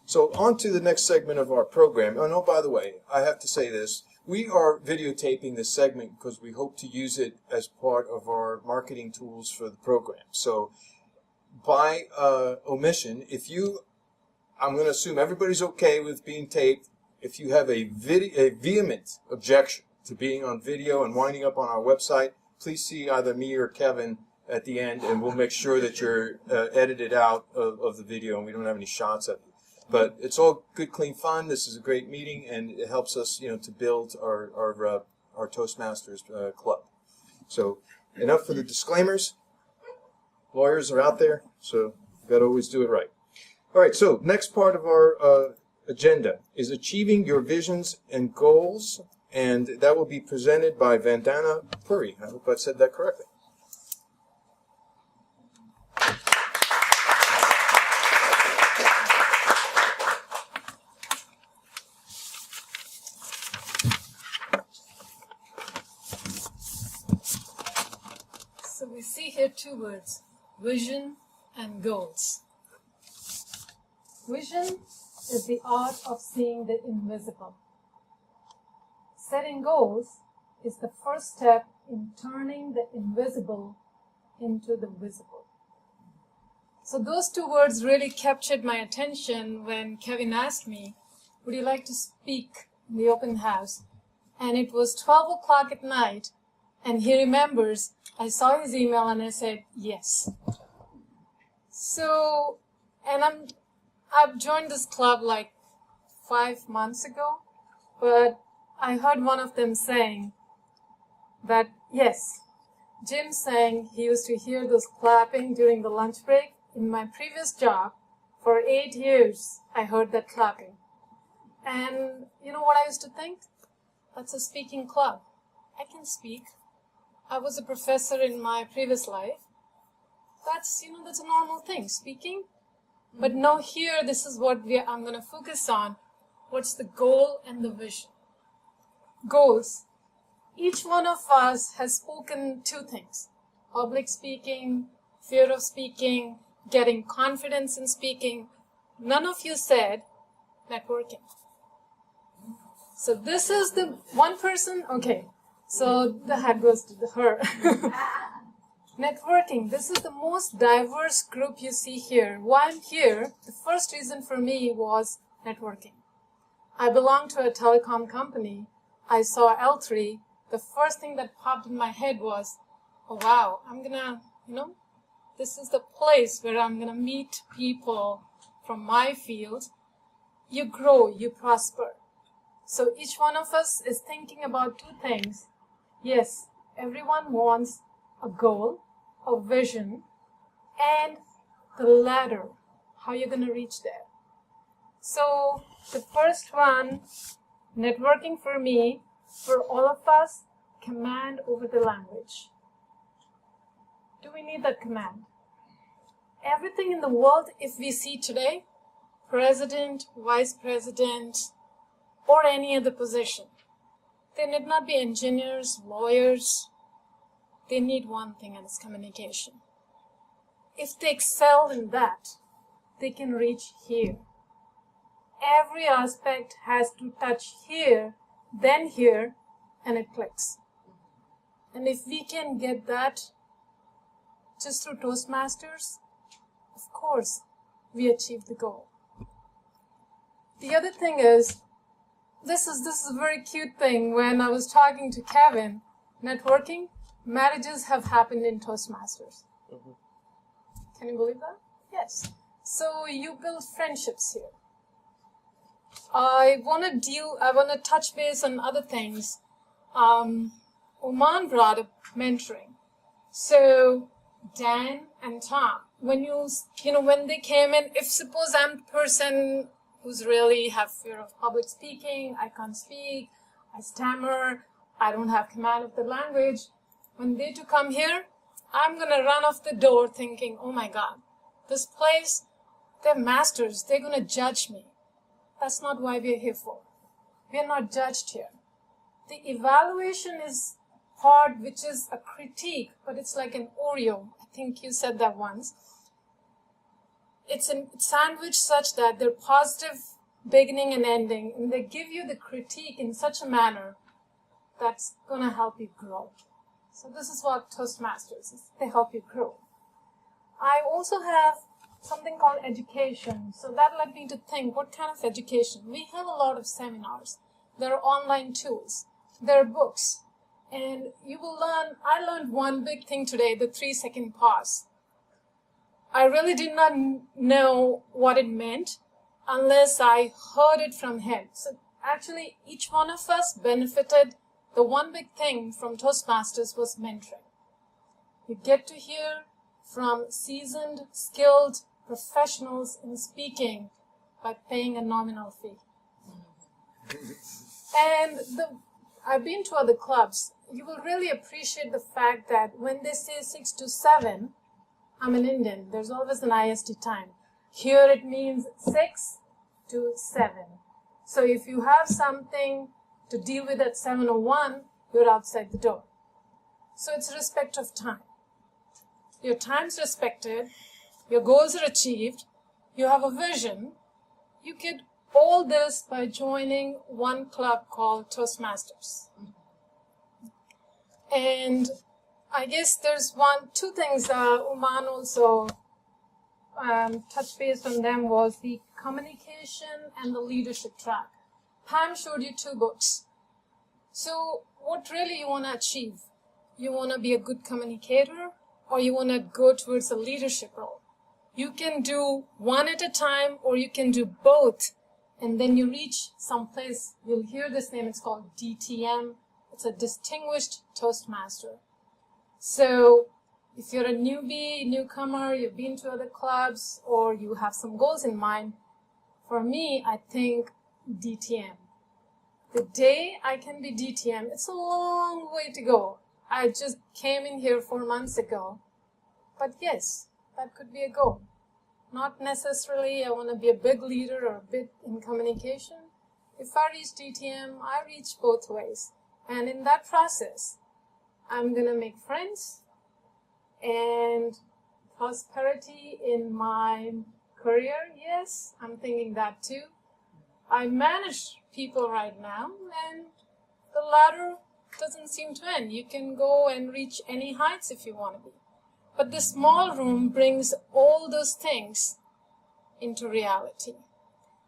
So on to the next segment of our program. Oh, no, by the way, I have to say this. We are videotaping this segment because we hope to use it as part of our marketing tools for the program. So by omission, I'm going to assume everybody's okay with being taped. If you have a vehement objection to being on video and winding up on our website, please see either me or Kevin at the end, and we'll make sure that you're edited out of the video and we don't have any shots of you. But it's all good, clean fun. This is a great meeting, and it helps us, to build our Toastmasters club. So enough for the disclaimers. Lawyers are out there, so you've got to always do it right. All right, so next part of our agenda is achieving your visions and goals. And that will be presented by Vandana Puri. I hope I said that correctly. So we see here two words, vision and goals. Vision is the art of seeing the invisible. Setting goals is the first step in turning the invisible into the visible. So those two words really captured my attention when Kevin asked me, would you like to speak in the open house? And it was 12 o'clock at night, and he remembers, I saw his email and I said, yes. So, and I've joined this club like 5 months ago, but I heard one of them saying that, yes, Jim saying he used to hear those clapping during the lunch break. In my previous job, for 8 years, I heard that clapping. And you know what I used to think? That's a speaking club. I can speak. I was a professor in my previous life. That's a normal thing, speaking. But no, here, this is what I'm going to focus on. What's the goal and the vision? Goals. Each one of us has spoken two things. Public speaking, fear of speaking, getting confidence in speaking. None of you said networking. So this is the one person, okay. So the hat goes to her. Networking, this is the most diverse group you see here. Why I'm here, the first reason for me was networking. I belong to a telecom company. I saw L3, the first thing that popped in my head was, oh wow, I'm gonna, this is the place where I'm gonna meet people from my field. You grow, you prosper. So each one of us is thinking about two things. Yes, everyone wants a goal, a vision, and the ladder, how you're gonna reach there. So the first one, networking for me, for all of us, command over the language. Do we need that command? Everything in the world, if we see today, president, vice president, or any other position, they need not be engineers, lawyers. They need one thing, and it's communication. If they excel in that, they can reach here. Every aspect has to touch here, then here, and it clicks. And if we can get that just through Toastmasters, of course, we achieve the goal. The other thing is, this is a very cute thing. When I was talking to Kevin, networking, marriages have happened in Toastmasters. Can you believe that? Yes. So you build friendships here. I want to touch base on other things. Oman brought up mentoring. So Dan and Tom, when when they came in, if suppose I'm the person who's really have fear of public speaking, I can't speak, I stammer, I don't have command of the language, when they to come here, I'm going to run off the door thinking, oh my God, this place, they're masters, they're going to judge me. That's not why we're here for. We're not judged here. The evaluation is part which is a critique, but it's like an Oreo. I think you said that once. It's a sandwich such that they're positive beginning and ending, and they give you the critique in such a manner that's going to help you grow. So this is what Toastmasters is. They help you grow. I also have something called education. So that led me to think, what kind of education? We have a lot of seminars. There are online tools. There are books. And you will learn, I learned one big thing today, the 3-second pause. I really did not know what it meant unless I heard it from him. So actually, each one of us benefited. The one big thing from Toastmasters was mentoring. You get to hear from seasoned, skilled professionals in speaking by paying a nominal fee. And I've been to other clubs. You will really appreciate the fact that when they say 6 to 7, I'm an Indian. There's always an IST time. Here it means 6 to 7. So if you have something to deal with at 7:01, you're outside the door. So it's respect of time. Your time's respected. Your goals are achieved. You have a vision. You get all this by joining one club called Toastmasters. And I guess there's two things Uman also touched base on them was the communication and the leadership track. Pam showed you 2 books. So what really you want to achieve? You want to be a good communicator or you want to go towards a leadership role? You can do one at a time or you can do both. And then you reach someplace, you'll hear this name, it's called DTM. It's a Distinguished Toastmaster. So if you're a newcomer, you've been to other clubs, or you have some goals in mind, for me, I think DTM. The day I can be DTM, it's a long way to go. I just came in here 4 months ago. But yes, that could be a goal. Not necessarily I want to be a big leader or a big in communication. If I reach DTM, I reach both ways. And in that process, I'm going to make friends and prosperity in my career. Yes, I'm thinking that too. I manage people right now, and the ladder doesn't seem to end. You can go and reach any heights if you want to be. But the small room brings all those things into reality.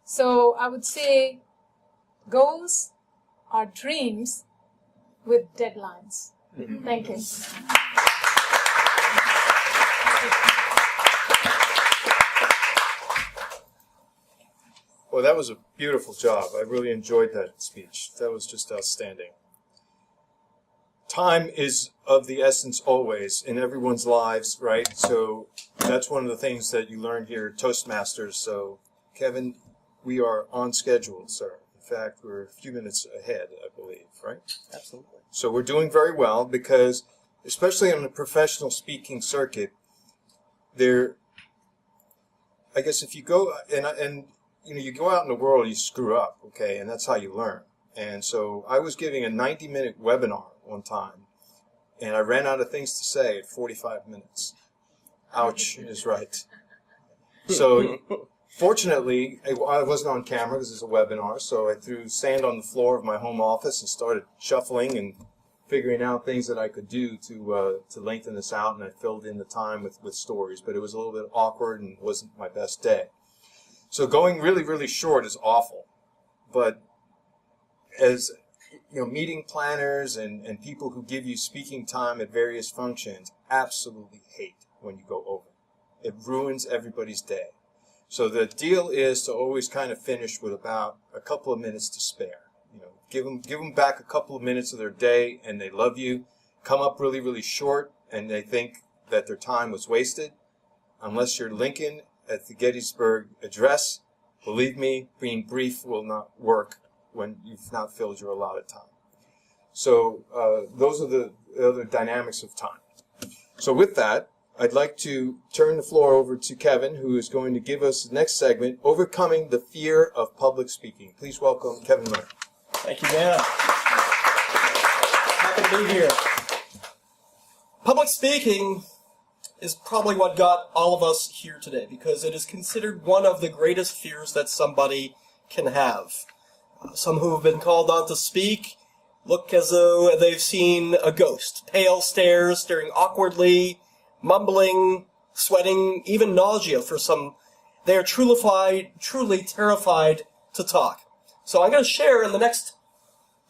So I would say goals are dreams with deadlines. Thank you. Well, that was a beautiful job. I really enjoyed that speech. That was just outstanding. Time is of the essence always in everyone's lives, right? So that's one of the things that you learn here at Toastmasters. So, Kevin, we are on schedule, sir. In fact, we're a few minutes ahead, I believe, right? Absolutely. So we're doing very well because, especially on the professional speaking circuit, I guess if you go, and you go out in the world, you screw up, okay, and that's how you learn. And so I was giving a 90-minute webinar one time, and I ran out of things to say at 45 minutes. Ouch is right. So fortunately, I wasn't on camera because it's a webinar, so I threw sand on the floor of my home office and started shuffling and figuring out things that I could do to lengthen this out, and I filled in the time with stories, but it was a little bit awkward and wasn't my best day. So going really, really short is awful, but as meeting planners and people who give you speaking time at various functions absolutely hate when you go over. It ruins everybody's day. So the deal is to always kind of finish with about a couple of minutes to spare. Give them back a couple of minutes of their day, and they love you. Come up really, really short, and they think that their time was wasted. Unless you're Lincoln at the Gettysburg Address, believe me, being brief will not work when you've not filled your allotted time. So those are the other dynamics of time. So with that, I'd like to turn the floor over to Kevin, who is going to give us the next segment, Overcoming the Fear of Public Speaking. Please welcome Kevin Murray. Thank you, Dan. Happy to be here. Public speaking is probably what got all of us here today, because it is considered one of the greatest fears that somebody can have. Some who have been called on to speak look as though they've seen a ghost. Pale stares, staring awkwardly, mumbling, sweating, even nausea for some. They are truly terrified to talk. So I'm going to share in the next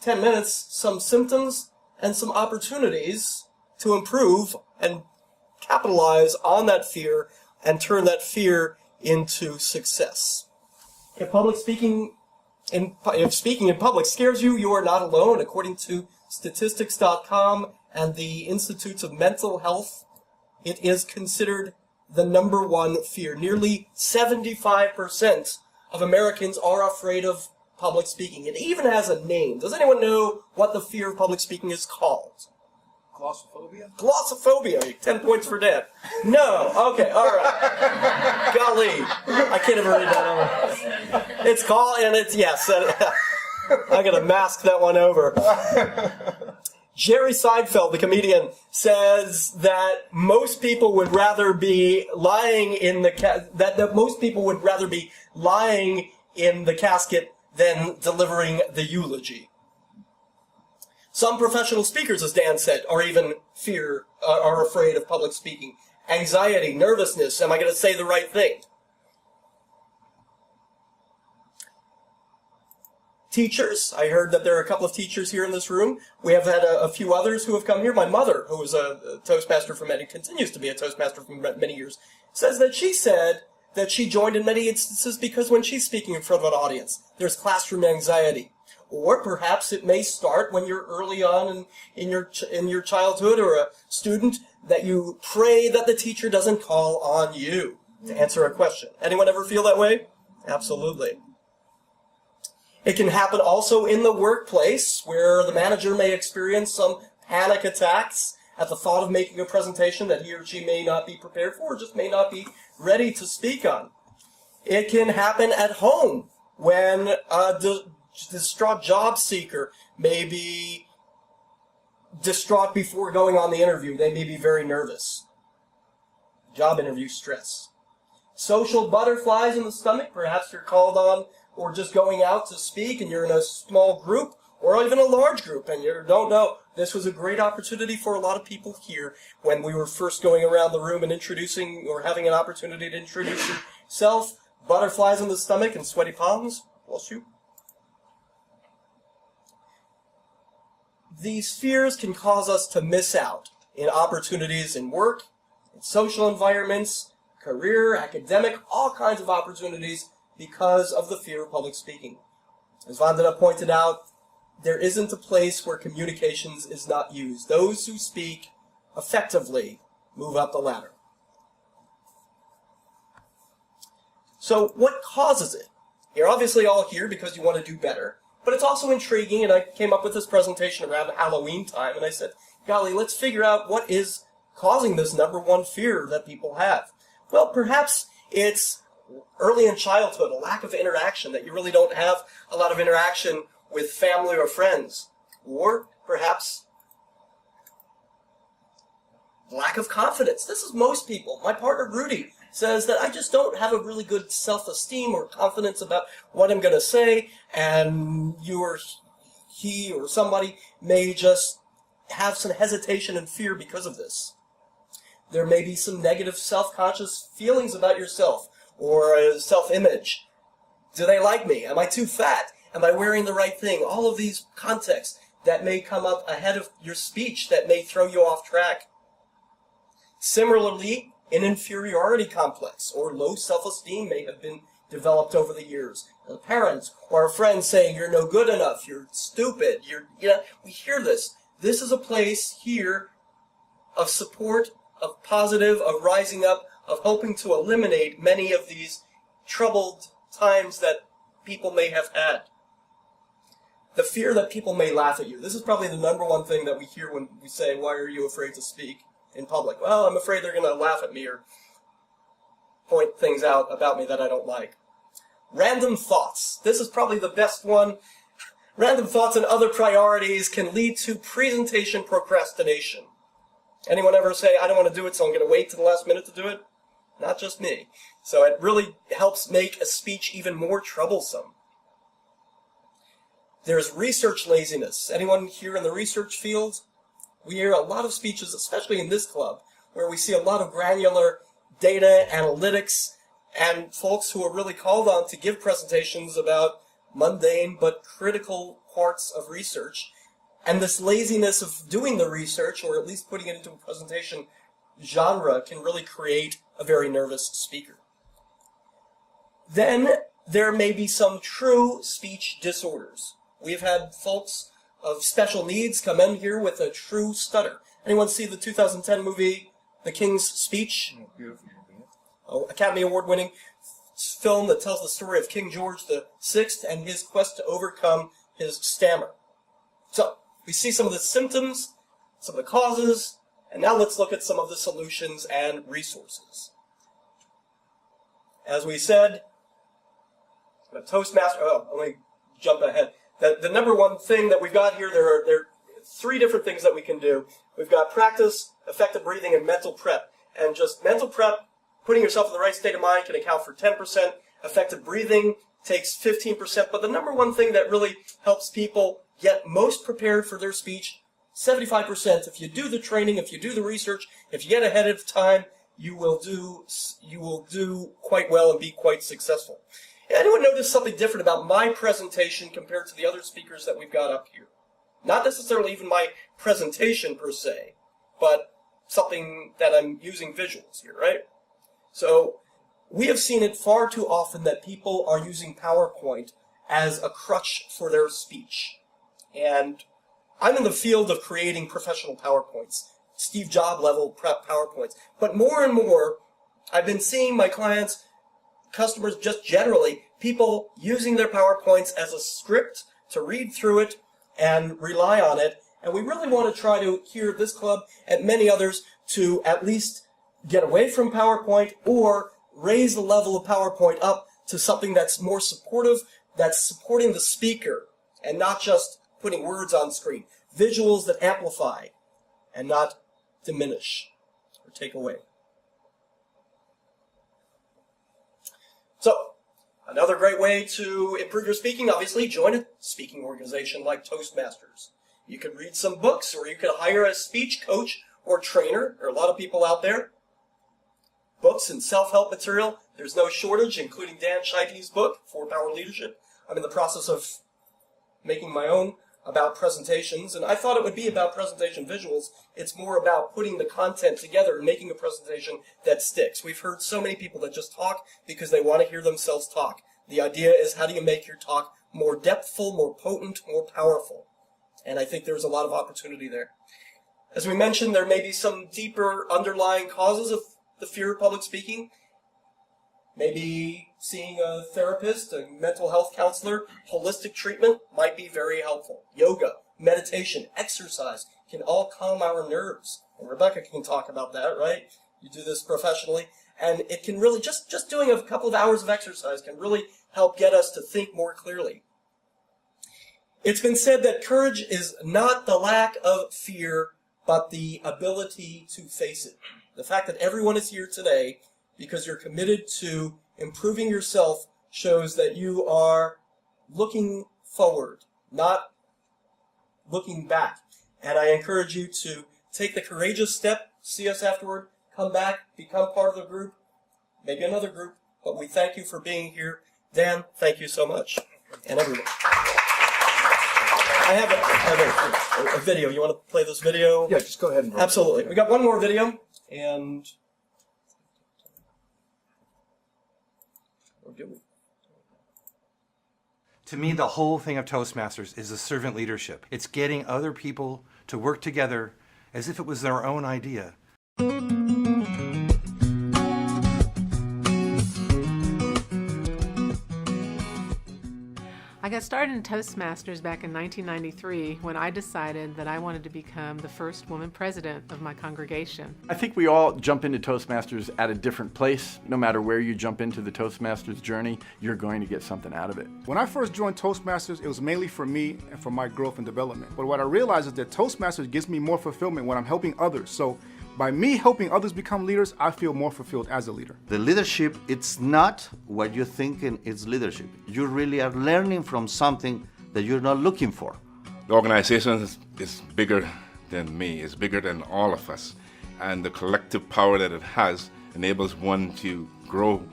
10 minutes some symptoms and some opportunities to improve and capitalize on that fear and turn that fear into success. If speaking in public scares you, you are not alone. According to statistics.com and the Institutes of Mental Health, it is considered the number one fear. Nearly 75% of Americans are afraid of public speaking. It even has a name. Does anyone know what the fear of public speaking is called? Glossophobia? Glossophobia. 10 points for Dan. No. Okay. All right. Golly. I can't even read that over. It's called, and it's, yes. I got to mask that one over. Jerry Seinfeld, the comedian, says that most people would rather be lying in the casket than delivering the eulogy. Some professional speakers, as Dan said, are afraid of public speaking. Anxiety, nervousness, am I going to say the right thing? Teachers, I heard that there are a couple of teachers here in this room. We have had a few others who have come here. My mother, who was a Toastmaster for many, continues to be a Toastmaster for many years, says that she joined in many instances because when she's speaking in front of an audience, there's classroom anxiety. Or perhaps it may start when you're early on in your childhood or a student, that you pray that the teacher doesn't call on you to answer a question. Anyone ever feel that way? Absolutely. It can happen also in the workplace, where the manager may experience some panic attacks at the thought of making a presentation that he or she may not be prepared for, or just may not be ready to speak on. It can happen at home when a distraught job seeker may be distraught before going on the interview. They may be very nervous. Job interview stress. Social butterflies in the stomach. Perhaps you're called on or just going out to speak and you're in a small group or even a large group and you don't know. This was a great opportunity for a lot of people here when we were first going around the room and introducing or having an opportunity to introduce yourself. Butterflies in the stomach and sweaty palms. Bless you. These fears can cause us to miss out in opportunities in work, in social environments, career, academic, all kinds of opportunities because of the fear of public speaking. As Vandana pointed out, there isn't a place where communications is not used. Those who speak effectively move up the ladder. So what causes it? You're obviously all here because you want to do better, but it's also intriguing, and I came up with this presentation around Halloween time, and I said, golly, let's figure out what is causing this number one fear that people have. Well, perhaps it's early in childhood, a lack of interaction, that you really don't have a lot of interaction with family or friends. Or perhaps lack of confidence. This is most people. My partner, Rudy, says that I just don't have a really good self-esteem or confidence about what I'm going to say, and you or he or somebody may just have some hesitation and fear because of this. There may be some negative self-conscious feelings about yourself or self-image. Do they like me? Am I too fat? Am I wearing the right thing? All of these contexts that may come up ahead of your speech that may throw you off track. Similarly, an inferiority complex or low self-esteem may have been developed over the years. A parent or a friend saying you're no good enough, you're stupid, we hear this. This is a place here of support, of positive, of rising up, of hoping to eliminate many of these troubled times that people may have had. The fear that people may laugh at you. This is probably the number one thing that we hear when we say, why are you afraid to speak in public? Well, I'm afraid they're going to laugh at me or point things out about me that I don't like. Random thoughts. This is probably the best one. Random thoughts and other priorities can lead to presentation procrastination. Anyone ever say, I don't want to do it, so I'm going to wait to the last minute to do it? Not just me. So it really helps make a speech even more troublesome. There's research laziness. Anyone here in the research field? We hear a lot of speeches, especially in this club, where we see a lot of granular data, analytics, and folks who are really called on to give presentations about mundane but critical parts of research. And this laziness of doing the research, or at least putting it into a presentation genre, can really create a very nervous speaker. Then there may be some true speech disorders. We've had folks of special needs come in here with a true stutter. Anyone see the 2010 movie, The King's Speech? Beautiful movie. Academy Award-winning film that tells the story of King George VI and his quest to overcome his stammer. So, we see some of the symptoms, some of the causes, and now let's look at some of the solutions and resources. As we said, the Toastmaster, let me jump ahead. The number one thing that we've got here, there are three different things that we can do. We've got practice, effective breathing, and mental prep. And just mental prep, putting yourself in the right state of mind, can account for 10%. Effective breathing takes 15%. But the number one thing that really helps people get most prepared for their speech, 75%. If you do the training, if you do the research, if you get ahead of time, you will do quite well and be quite successful. Anyone notice something different about my presentation compared to the other speakers that we've got up here? Not necessarily even my presentation per se, but something that I'm using visuals here, right? So we have seen it far too often that people are using PowerPoint as a crutch for their speech. And I'm in the field of creating professional PowerPoints, Steve Jobs level prep PowerPoints. But more and more, I've been seeing my clients, customers just generally, people using their PowerPoints as a script to read through it and rely on it. And we really want to try to, here at this club and many others, to at least get away from PowerPoint or raise the level of PowerPoint up to something that's more supportive, that's supporting the speaker and not just putting words on screen. Visuals that amplify and not diminish or take away. So, another great way to improve your speaking, obviously, join a speaking organization like Toastmasters. You could read some books, or you could hire a speech coach or trainer. There are a lot of people out there. Books and self-help material, there's no shortage, including Dan Scheite's book, 4-Power Leadership. I'm in the process of making my own about presentations, and I thought it would be about presentation visuals. It's more about putting the content together and making a presentation that sticks. We've heard so many people that just talk because they want to hear themselves talk. The idea is, how do you make your talk more depthful, more potent, more powerful? And I think there's a lot of opportunity there. As we mentioned, there may be some deeper underlying causes of the fear of public speaking. Maybe seeing a therapist, a mental health counselor, holistic treatment might be very helpful. Yoga, meditation, exercise can all calm our nerves. And Rebecca can talk about that, right? You do this professionally. And it can really, just doing a couple of hours of exercise can really help get us to think more clearly. It's been said that courage is not the lack of fear, but the ability to face it. The fact that everyone is here today because you're committed to improving yourself shows that you are looking forward, not looking back. And I encourage you to take the courageous step, see us afterward, come back, become part of the group, maybe another group, but we thank you for being here. Dan, thank you so much, and everyone. I have a video. You want to play this video? Yeah, just go ahead and roll. Absolutely. We got one more video, and To me, the whole thing of Toastmasters is the servant leadership. It's getting other people to work together as if it was their own idea. I got started in Toastmasters back in 1993 when I decided that I wanted to become the first woman president of my congregation. I think we all jump into Toastmasters at a different place. No matter where you jump into the Toastmasters journey, you're going to get something out of it. When I first joined Toastmasters, it was mainly for me and for my growth and development. But what I realized is that Toastmasters gives me more fulfillment when I'm helping others. So by me helping others become leaders, I feel more fulfilled as a leader. The leadership, it's not what you're thinking it's leadership. You really are learning from something that you're not looking for. The organization is bigger than me, it's bigger than all of us. And the collective power that it has enables one to grow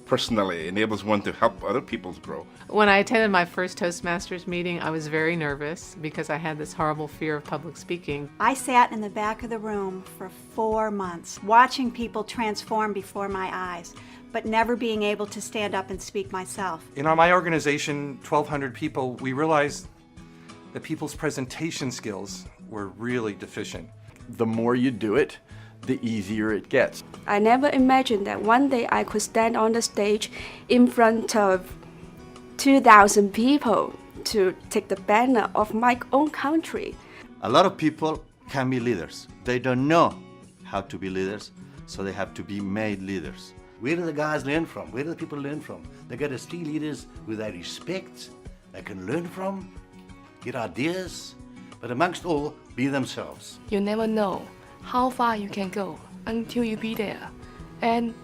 personally, enables one to help other people grow. When I attended my first Toastmasters meeting, I was very nervous because I had this horrible fear of public speaking. I sat in the back of the room for 4 months, watching people transform before my eyes, but never being able to stand up and speak myself. In my organization, 1,200 people, we realized that people's presentation skills were really deficient. The more you do it, the easier it gets. I never imagined that one day I could stand on the stage in front of 2,000 people to take the banner of my own country. A lot of people can be leaders. They don't know how to be leaders, so they have to be made leaders. Where do the guys learn from? Where do the people learn from? They got to see leaders who they respect, they can learn from, get ideas, but amongst all, be themselves. You never know how far you can go until you be there, and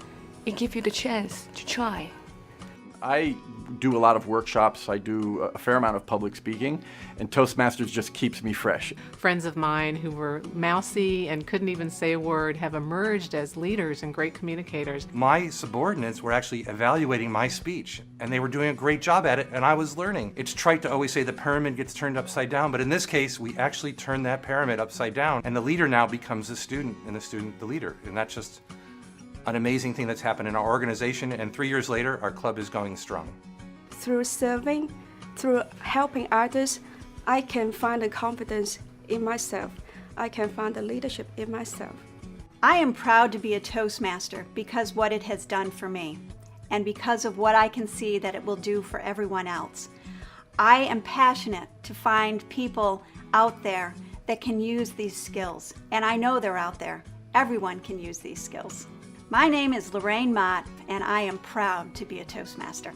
it gives you the chance to try. I do a lot of workshops, I do a fair amount of public speaking, and Toastmasters just keeps me fresh. Friends of mine who were mousy and couldn't even say a word have emerged as leaders and great communicators. My subordinates were actually evaluating my speech, and they were doing a great job at it, and I was learning. It's trite to always say the pyramid gets turned upside down, but in this case, we actually turn that pyramid upside down, and the leader now becomes the student, and the student the leader, and that's just an amazing thing that's happened in our organization, and 3 years later, our club is going strong. Through serving, through helping others, I can find the confidence in myself. I can find the leadership in myself. I am proud to be a Toastmaster because what it has done for me, and because of what I can see that it will do for everyone else. I am passionate to find people out there that can use these skills, and I know they're out there. Everyone can use these skills. My name is Lorraine Mott, and I am proud to be a Toastmaster.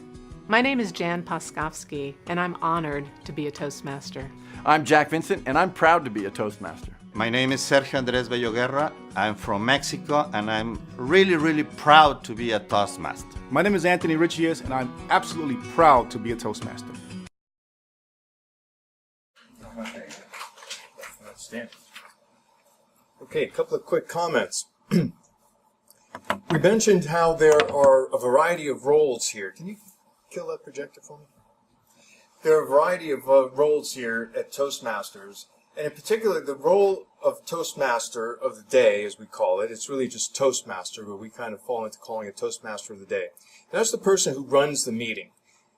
My name is Jan Poskovsky, and I'm honored to be a Toastmaster. I'm Jack Vincent, and I'm proud to be a Toastmaster. My name is Sergio Andrés Bello Guerra. I'm from Mexico, and I'm really, really proud to be a Toastmaster. My name is Anthony Richies, and I'm absolutely proud to be a Toastmaster. Okay, a couple of quick comments. We mentioned how there are a variety of roles here. Can you kill that projector for me? There are a variety of roles here at Toastmasters, and in particular, the role of Toastmaster of the day, as we call it, it's really just Toastmaster, but we kind of fall into calling it Toastmaster of the day. And that's the person who runs the meeting.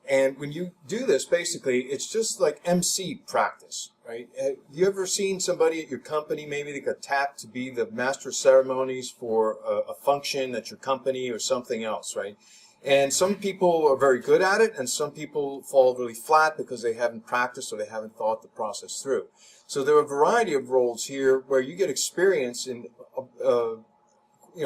And when you do this, basically, it's just like MC practice, right? Have you ever seen somebody at your company, maybe that got tapped to be the master of ceremonies for a function at your company or something else, right? And some people are very good at it, and some people fall really flat because they haven't practiced or they haven't thought the process through. So there are a variety of roles here where you get experience in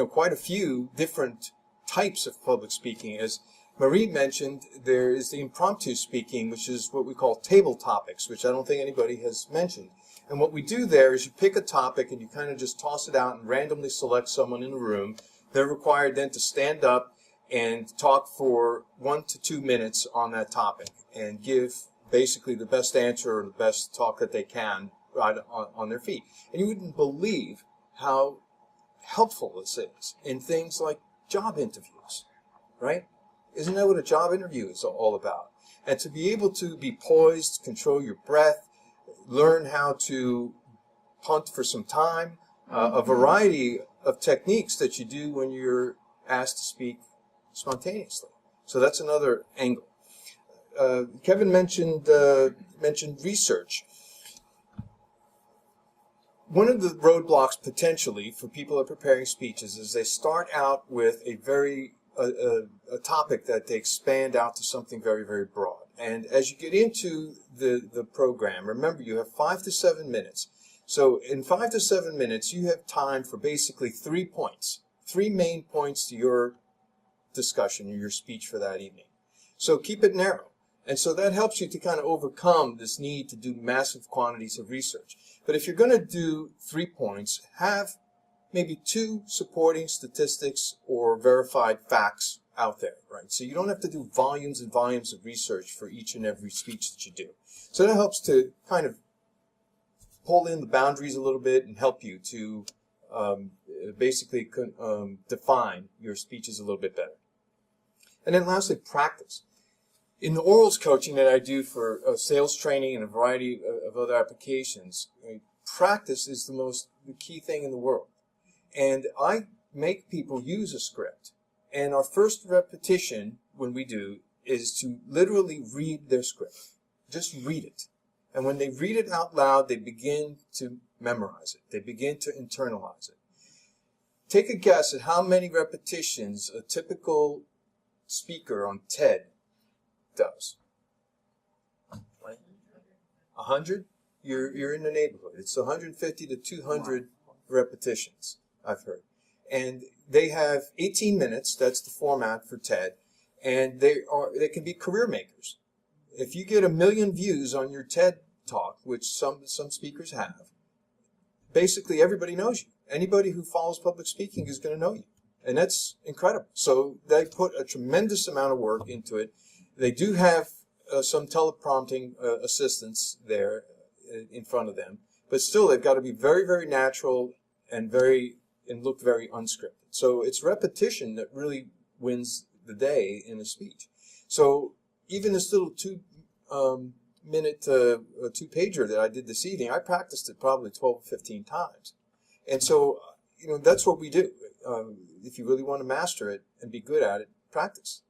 quite a few different types of public speaking. As Marie mentioned, there is the impromptu speaking, which is what we call table topics, which I don't think anybody has mentioned. And what we do there is you pick a topic and you kind of just toss it out and randomly select someone in the room. They're required then to stand up and talk for 1 to 2 minutes on that topic and give basically the best answer or the best talk that they can right on their feet. And you wouldn't believe how helpful this is in things like job interviews, right? Isn't that what a job interview is all about? And to be able to be poised, control your breath, learn how to punt for some time, a variety of techniques that you do when you're asked to speak spontaneously. So that's another angle. Kevin mentioned research. One of the roadblocks potentially for people who are preparing speeches is they start out with a topic that they expand out to something very, very broad. And as you get into the program, remember you have 5 to 7 minutes. So in 5 to 7 minutes, you have time for basically 3 points, 3 main points to your discussion or your speech for that evening. So keep it narrow. And so that helps you to kind of overcome this need to do massive quantities of research. But if you're going to do 3 points, have maybe 2 supporting statistics or verified facts out there, right? So you don't have to do volumes and volumes of research for each and every speech that you do. So that helps to kind of pull in the boundaries a little bit and help you to basically define your speeches a little bit better. And then lastly, practice. In the orals coaching that I do for sales training and a variety of other applications, practice is the key thing in the world. And I make people use a script. And our first repetition, when we do, is to literally read their script. Just read it. And when they read it out loud, they begin to memorize it. They begin to internalize it. Take a guess at how many repetitions a typical speaker on TED does. 100? You're in the neighborhood. It's 150 to 200 repetitions, I've heard. And they have 18 minutes, that's the format for TED, and they can be career makers. If you get 1 million views on your TED talk, which some speakers have, basically everybody knows you. Anybody who follows public speaking is going to know you. And that's incredible. So they put a tremendous amount of work into it. They do have some teleprompting assistance there in front of them, but still they've got to be very, very natural and look very unscripted. So it's repetition that really wins the day in a speech. So even this little 2-minute 2-pager that I did this evening, I practiced it probably 12 or 15 times. And so, that's what we do. If you really want to master it and be good at it, practice.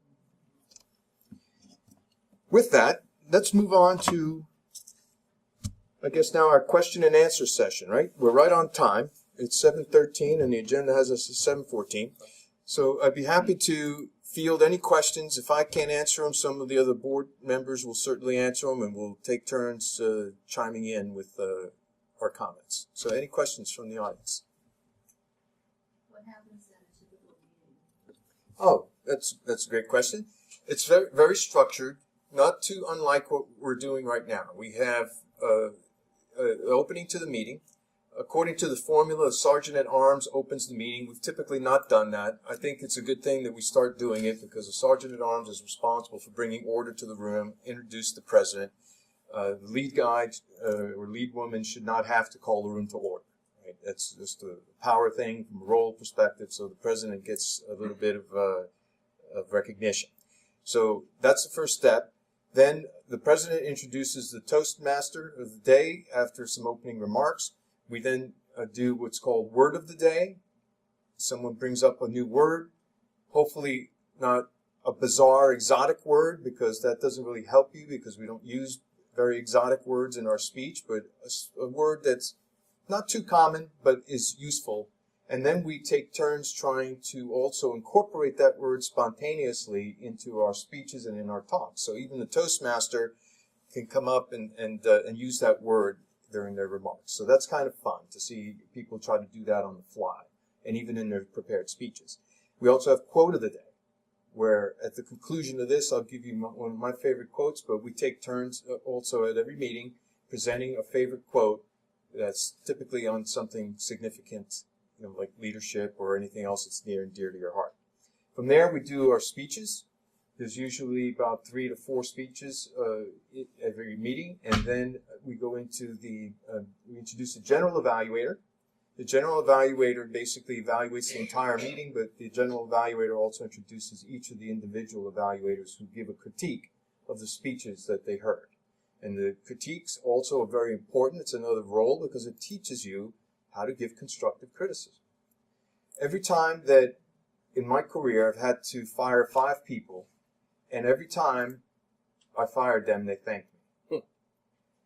With that, let's move on to, I guess now our question and answer session, right? We're right on time. It's 7:13 and the agenda has us at 7:14. So I'd be happy to field any questions. If I can't answer them, some of the other board members will certainly answer them, and we'll take turns chiming in with our comments. So any questions from the audience? What happens at a typical meeting? Oh, that's a great question. It's very, very structured, not too unlike what we're doing right now. We have an opening to the meeting. According to the formula, the Sergeant at Arms opens the meeting. We've typically not done that. I think it's a good thing that we start doing it because the Sergeant at Arms is responsible for bringing order to the room, introduce the President. The lead guy or lead woman should not have to call the room to order. Right? That's just a power thing from a role perspective, so the President gets a little bit of recognition. So that's the first step. Then the President introduces the Toastmaster of the day after some opening remarks. We then do what's called Word of the Day. Someone brings up a new word, hopefully not a bizarre, exotic word, because that doesn't really help you because we don't use very exotic words in our speech, but a word that's not too common but is useful. And then we take turns trying to also incorporate that word spontaneously into our speeches and in our talks. So even the Toastmaster can come up and use that word during their remarks. So that's kind of fun to see people try to do that on the fly, and even in their prepared speeches. We also have quote of the day, where at the conclusion of this, I'll give you one of my favorite quotes, but we take turns also at every meeting presenting a favorite quote that's typically on something significant, like leadership or anything else that's near and dear to your heart. From there, we do our speeches. There's usually about 3 to 4 speeches every meeting, and then we go into we introduce a general evaluator. The general evaluator basically evaluates the entire meeting, but the general evaluator also introduces each of the individual evaluators who give a critique of the speeches that they heard. And the critiques also are very important. It's another role because it teaches you how to give constructive criticism. Every time that in my career I've had to fire 5 people, and every time I fired them, they thanked me.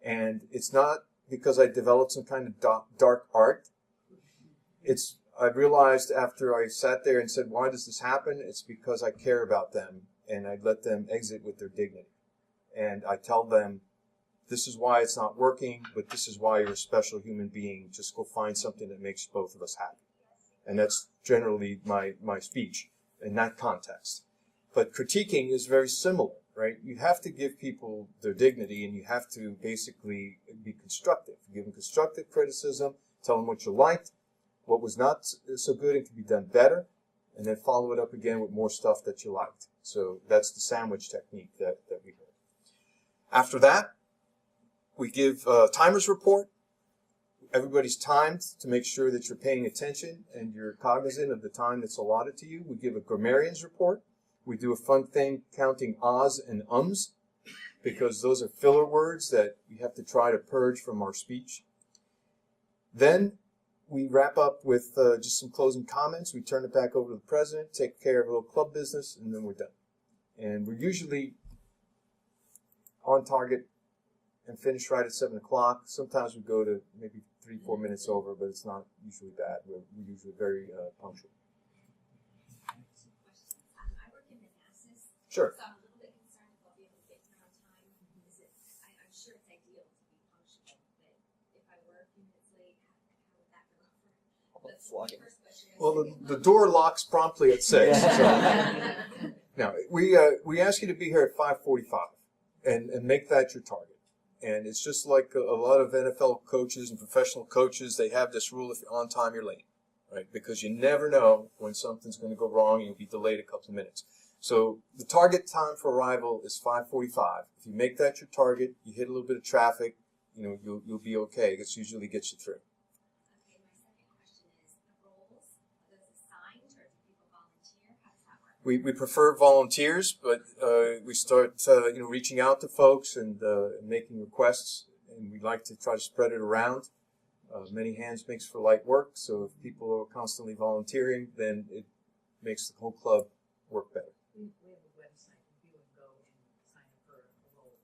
And it's not because I developed some kind of dark art. I realized after I sat there and said, why does this happen? It's because I care about them, and I let them exit with their dignity. And I tell them, this is why it's not working, but this is why you're a special human being. Just go find something that makes both of us happy. And that's generally my speech in that context. But critiquing is very similar, right? You have to give people their dignity, and you have to basically be constructive. Give them constructive criticism, tell them what you liked, what was not so good and could be done better, and then follow it up again with more stuff that you liked. So that's the sandwich technique that we heard. After that, we give a timers report. Everybody's timed to make sure that you're paying attention and you're cognizant of the time that's allotted to you. We give a grammarian's report. We do a fun thing counting ahs and ums, because those are filler words that we have to try to purge from our speech. Then we wrap up with just some closing comments. We turn it back over to the president, take care of a little club business, and then we're done. And we're usually on target and finish right at 7 o'clock. Sometimes we go to maybe 3-4 minutes over, but it's not usually bad. We're usually very punctual. Sure. So I'm a little bit concerned if I'll be able to get here on time. I'm sure it's ideal to be punctual, but if I were a few minutes late, how would that go over? That's my first question. Well, the door locks promptly at 6. So. Now, we ask you to be here at 5:45 and make that your target. And it's just like a lot of NFL coaches and professional coaches, they have this rule: if you're on time, you're late, right? Because you never know when something's going to go wrong and you'll be delayed a couple of minutes. So the target time for arrival is 5:45. If you make that your target, you hit a little bit of traffic, you'll be okay. It usually gets you through. Okay, my second question is the roles. Are those assigned or do people volunteer? How does that work? We prefer volunteers, but we start reaching out to folks and making requests, and we like to try to spread it around. Many hands makes for light work, so if people are constantly volunteering, then it makes the whole club work better. We have a website, and people can go and sign up for a role.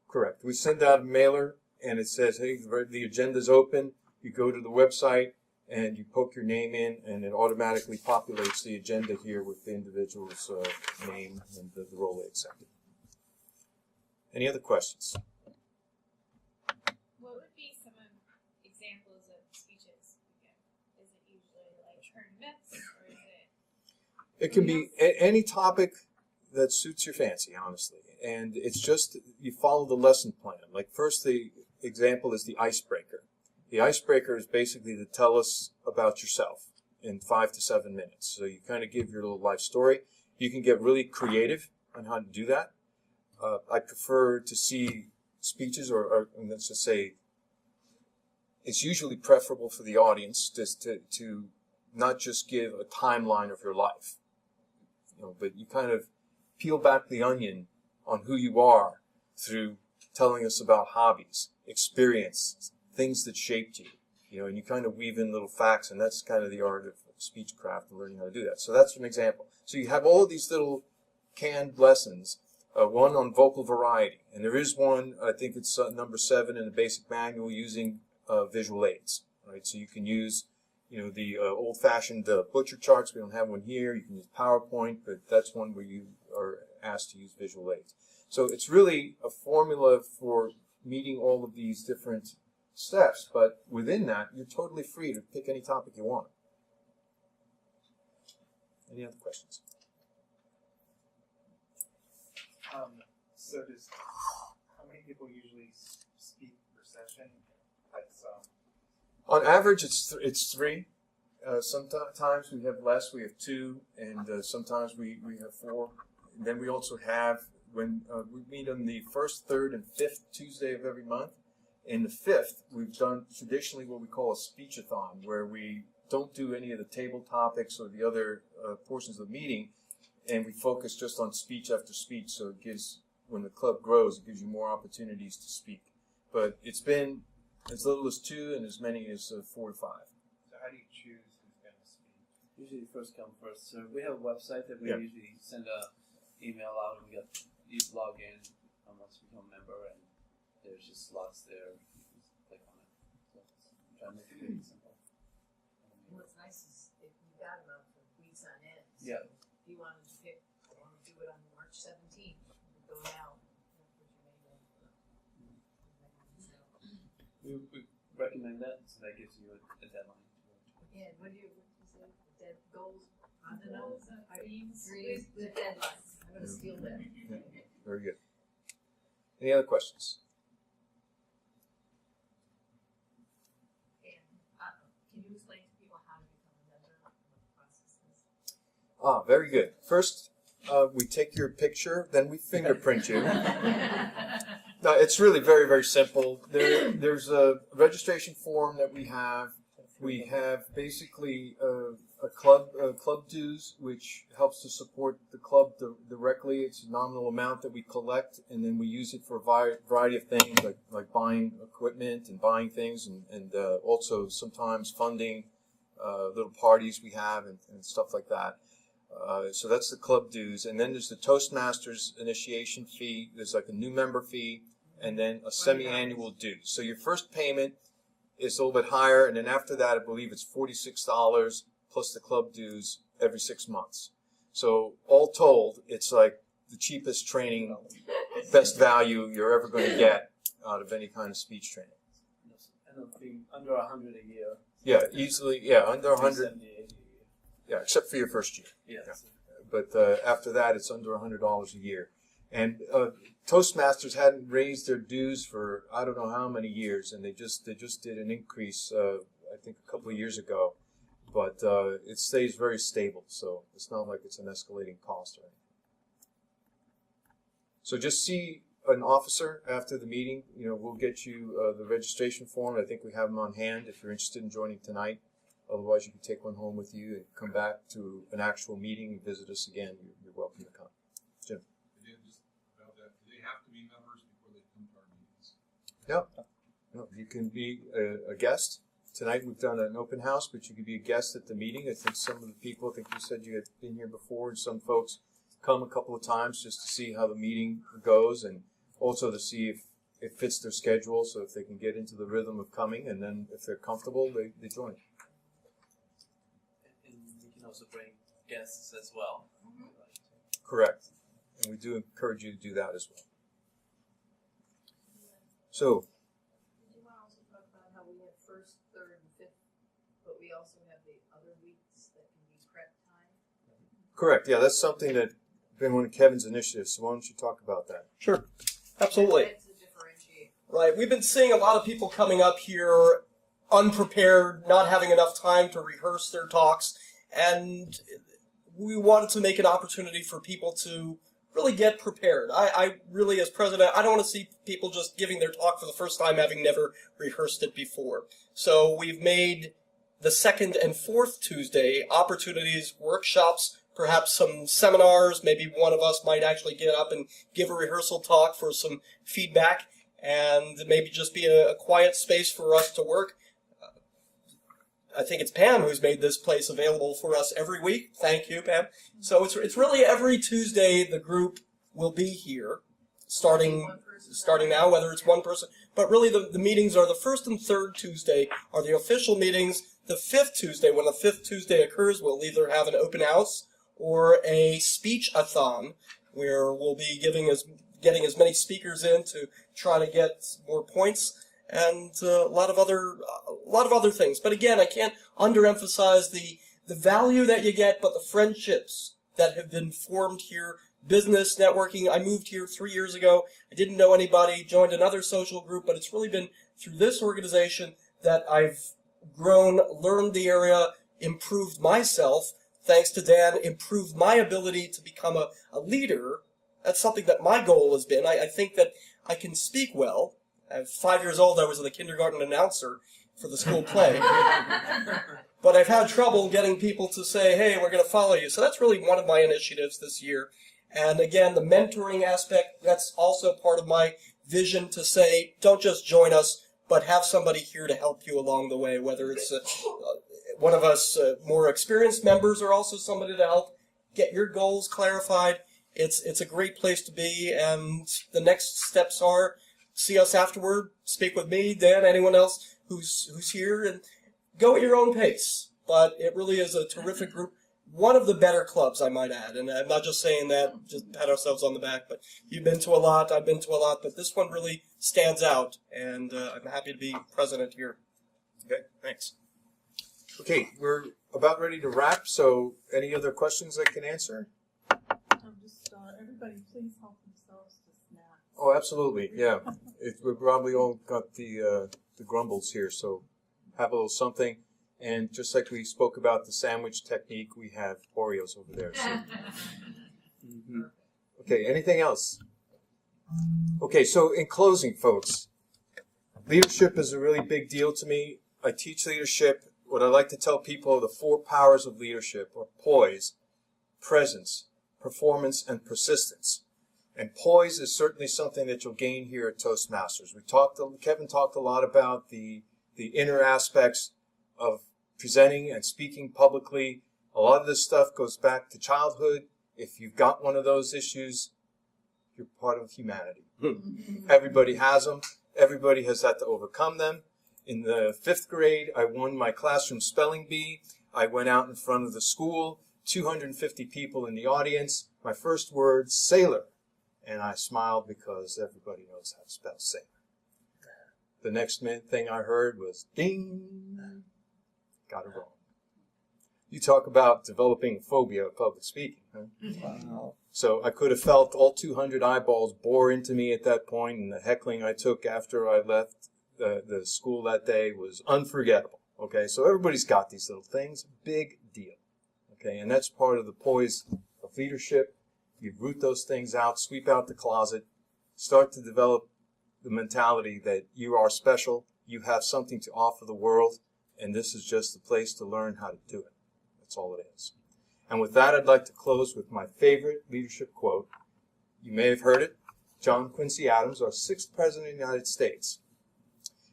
Correct. We send out a mailer, and it says, hey, the agenda's open. You go to the website, and you poke your name in, and it automatically populates the agenda here with the individual's name and the role they accepted. Any other questions? What would be some examples of speeches you give? Is it usually like current events, or is it? It can be any topic that suits your fancy, honestly. And it's just, you follow the lesson plan. Like first, the example is the icebreaker. The icebreaker is basically to tell us about yourself in 5 to 7 minutes. So you kind of give your little life story. You can get really creative on how to do that. I prefer to see speeches, or let's just say, it's usually preferable for the audience to not just give a timeline of your life, but you kind of peel back the onion on who you are through telling us about hobbies, experience, things that shaped you, and you kind of weave in little facts, and that's kind of the art of speechcraft and learning how to do that. So that's an example. So you have all of these little canned lessons, one on vocal variety, and there is one, I think it's number 7 in the basic manual, using visual aids, right? So you can use the old-fashioned butcher charts. We don't have one here. You can use PowerPoint, but that's one where you are asked to use visual aids. So it's really a formula for meeting all of these different steps, but within that, you're totally free to pick any topic you want. Any other questions? So how many people usually speak per session? On average, it's 3. Sometimes we have less. We have 2, and sometimes we have 4. And then we also have, when we meet on the 1st, 3rd, and 5th Tuesday of every month. In the 5th, we've done traditionally what we call a speech-a-thon, where we don't do any of the table topics or the other portions of the meeting, and we focus just on speech after speech. So it gives, when the club grows, it gives you more opportunities to speak. But it's been as little as 2 and as many as 4 to 5. So how do you choose who's going to speak? Usually first come, first serve. We have a website that we usually send a email out, and you log in once you become a member, and there's just slots there. You just click on it. So I'm trying to make it really simple. What's nice is if you've got them out for weeks on end. So Yeah. if you wanted to pick, I want to do it on March 17th, you go now. We recommend that, so that gives you a deadline. Yeah, what do you say? Dead goals on the nose? Dreams. Dreams with deadlines. I'm going to steal that. Yeah. Very good. Any other questions? Can you explain to people how to become a member, what the process is? Very good. First, we take your picture, then we fingerprint you. No, it's really very, very simple. There's a registration form that we have. We have basically a club dues, which helps to support the club directly. It's a nominal amount that we collect, and then we use it for a variety of things, like buying equipment and buying things, and also sometimes funding little parties we have and stuff like that. So that's the club dues. And then there's the Toastmasters initiation fee. There's like a new member fee, and then a semi-annual due. So your first payment is a little bit higher, and then after that, I believe it's $46 plus the club dues every 6 months. So all told, it's like the cheapest training, best value you're ever going to get out of any kind of speech training. And it'll be under 100 a year. Yeah, easily. Yeah, under 100. 370 a year. Yeah, except for your first year. Yeah. But after that, it's under $100 a year. And Toastmasters hadn't raised their dues for I don't know how many years, and they just did an increase, I think a couple of years ago. But it stays very stable, so it's not like it's an escalating cost or anything. So just see an officer after the meeting. We'll get you the registration form. I think we have them on hand if you're interested in joining tonight. Otherwise, you can take one home with you and come back to an actual meeting and visit us again. You're welcome to come. Jim? Just about that, do they have to be members before they come to our meetings? No, you can be a guest. Tonight we've done an open house, but you could be a guest at the meeting. I think some of the people, I think you said you had been here before, and some folks come a couple of times just to see how the meeting goes and also to see if it fits their schedule, so if they can get into the rhythm of coming, and then if they're comfortable, they join. And we can also bring guests as well. Correct. And we do encourage you to do that as well. So, Did you want to also talk about how we have first, third, and fifth, but we also have the other weeks that can be prep time? correct. Yeah, that's something that been one of Kevin's initiatives. So why don't you talk about that? Sure. Absolutely. Right. We've been seeing a lot of people coming up here unprepared, not having enough time to rehearse their talks, and we wanted to make an opportunity for people to really get prepared. I really, as president, I don't want to see people just giving their talk for the first time having never rehearsed it before. So we've made the second and fourth Tuesday opportunities, workshops, perhaps some seminars. Maybe one of us might actually get up and give a rehearsal talk for some feedback, and maybe just be a quiet space for us to work. I think it's Pam who's made this place available for us every week. Thank you, Pam. So it's really every Tuesday the group will be here. starting now, whether it's one person. But really, the meetings are the first and third Tuesday are the official meetings. The fifth Tuesday, when the fifth Tuesday occurs, we'll either have an open house or a speech-a-thon, where we'll be getting as many speakers in to try to get more points, and a lot of other things. But again, I can't underemphasize the value that you get, but the friendships that have been formed here, business, networking. I moved here 3 years ago. I didn't know anybody, joined another social group, but it's really been through this organization that I've grown, learned the area, improved myself. Thanks to Dan, improved my ability to become a leader. That's something that my goal has been. I think that I can speak well. At 5 years old, I was the kindergarten announcer for the school play. But I've had trouble getting people to say, hey, we're going to follow you. So that's really one of my initiatives this year. And again, the mentoring aspect, that's also part of my vision to say, don't just join us, but have somebody here to help you along the way, whether it's one of us more experienced members or also somebody to help get your goals clarified. It's a great place to be, and the next steps are see us afterward, speak with me, Dan, anyone else who's here, and go at your own pace. But it really is a terrific group. One of the better clubs, I might add, and I'm not just saying that, just pat ourselves on the back, but you've been to a lot, I've been to a lot, but this one really stands out, and I'm happy to be president here. Okay, thanks. Okay, we're about ready to wrap, so any other questions I can answer? Everybody, please help themselves to snacks. Oh, absolutely, yeah. We've probably all got the grumbles here, so have a little something. And just like we spoke about the sandwich technique, we have Oreos over there. So. Okay, anything else? Okay, so in closing, folks, leadership is a really big deal to me. I teach leadership. What I like to tell people are the 4 powers of leadership are poise, presence, performance, and persistence. And poise is certainly something that you'll gain here at Toastmasters. Kevin talked a lot about the inner aspects of presenting and speaking publicly. A lot of this stuff goes back to childhood. If you've got one of those issues, you're part of humanity. Everybody has them. Everybody has had to overcome them. In the 5th grade, I won my classroom spelling bee. I went out in front of the school, 250 people in the audience. My first word, sailor. And I smiled because everybody knows how to spell sailor. The next thing I heard was ding. Got it wrong. You talk about developing a phobia of public speaking. Huh? Wow. So I could have felt all 200 eyeballs bore into me at that point, and the heckling I took after I left the school that day was unforgettable. Okay, so everybody's got these little things. Big deal. Okay, and that's part of the poise of leadership. You root those things out, sweep out the closet, start to develop the mentality that you are special, you have something to offer the world, and this is just the place to learn how to do it. That's all it is. And with that, I'd like to close with my favorite leadership quote. You may have heard it. John Quincy Adams, our 6th President of the United States.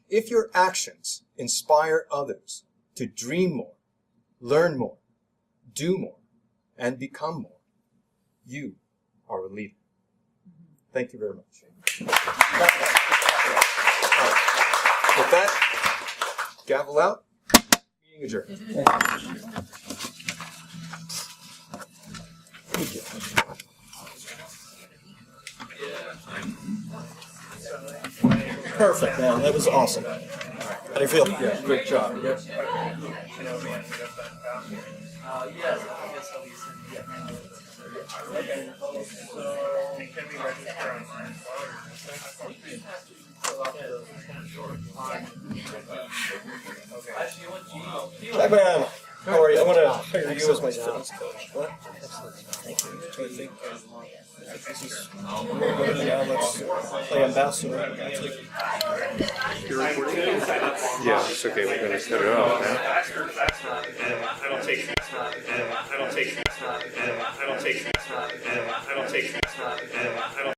If your actions inspire others to dream more, learn more, do more, and become more, you are a leader. Thank you very much. With that, gavel out. Meeting adjourned. Perfect, man. That was awesome. How do you feel? Yeah, great job. Yep. Yes, I guess I'll be sending Okay, so can we register online? Hi, man. How are you? I want to hire you as my fitness coach. What? Thank you. So I think this is really good. Now let's play ambassador. Actually, You're recording? Yeah, it's okay. We're going to set it up now. I don't take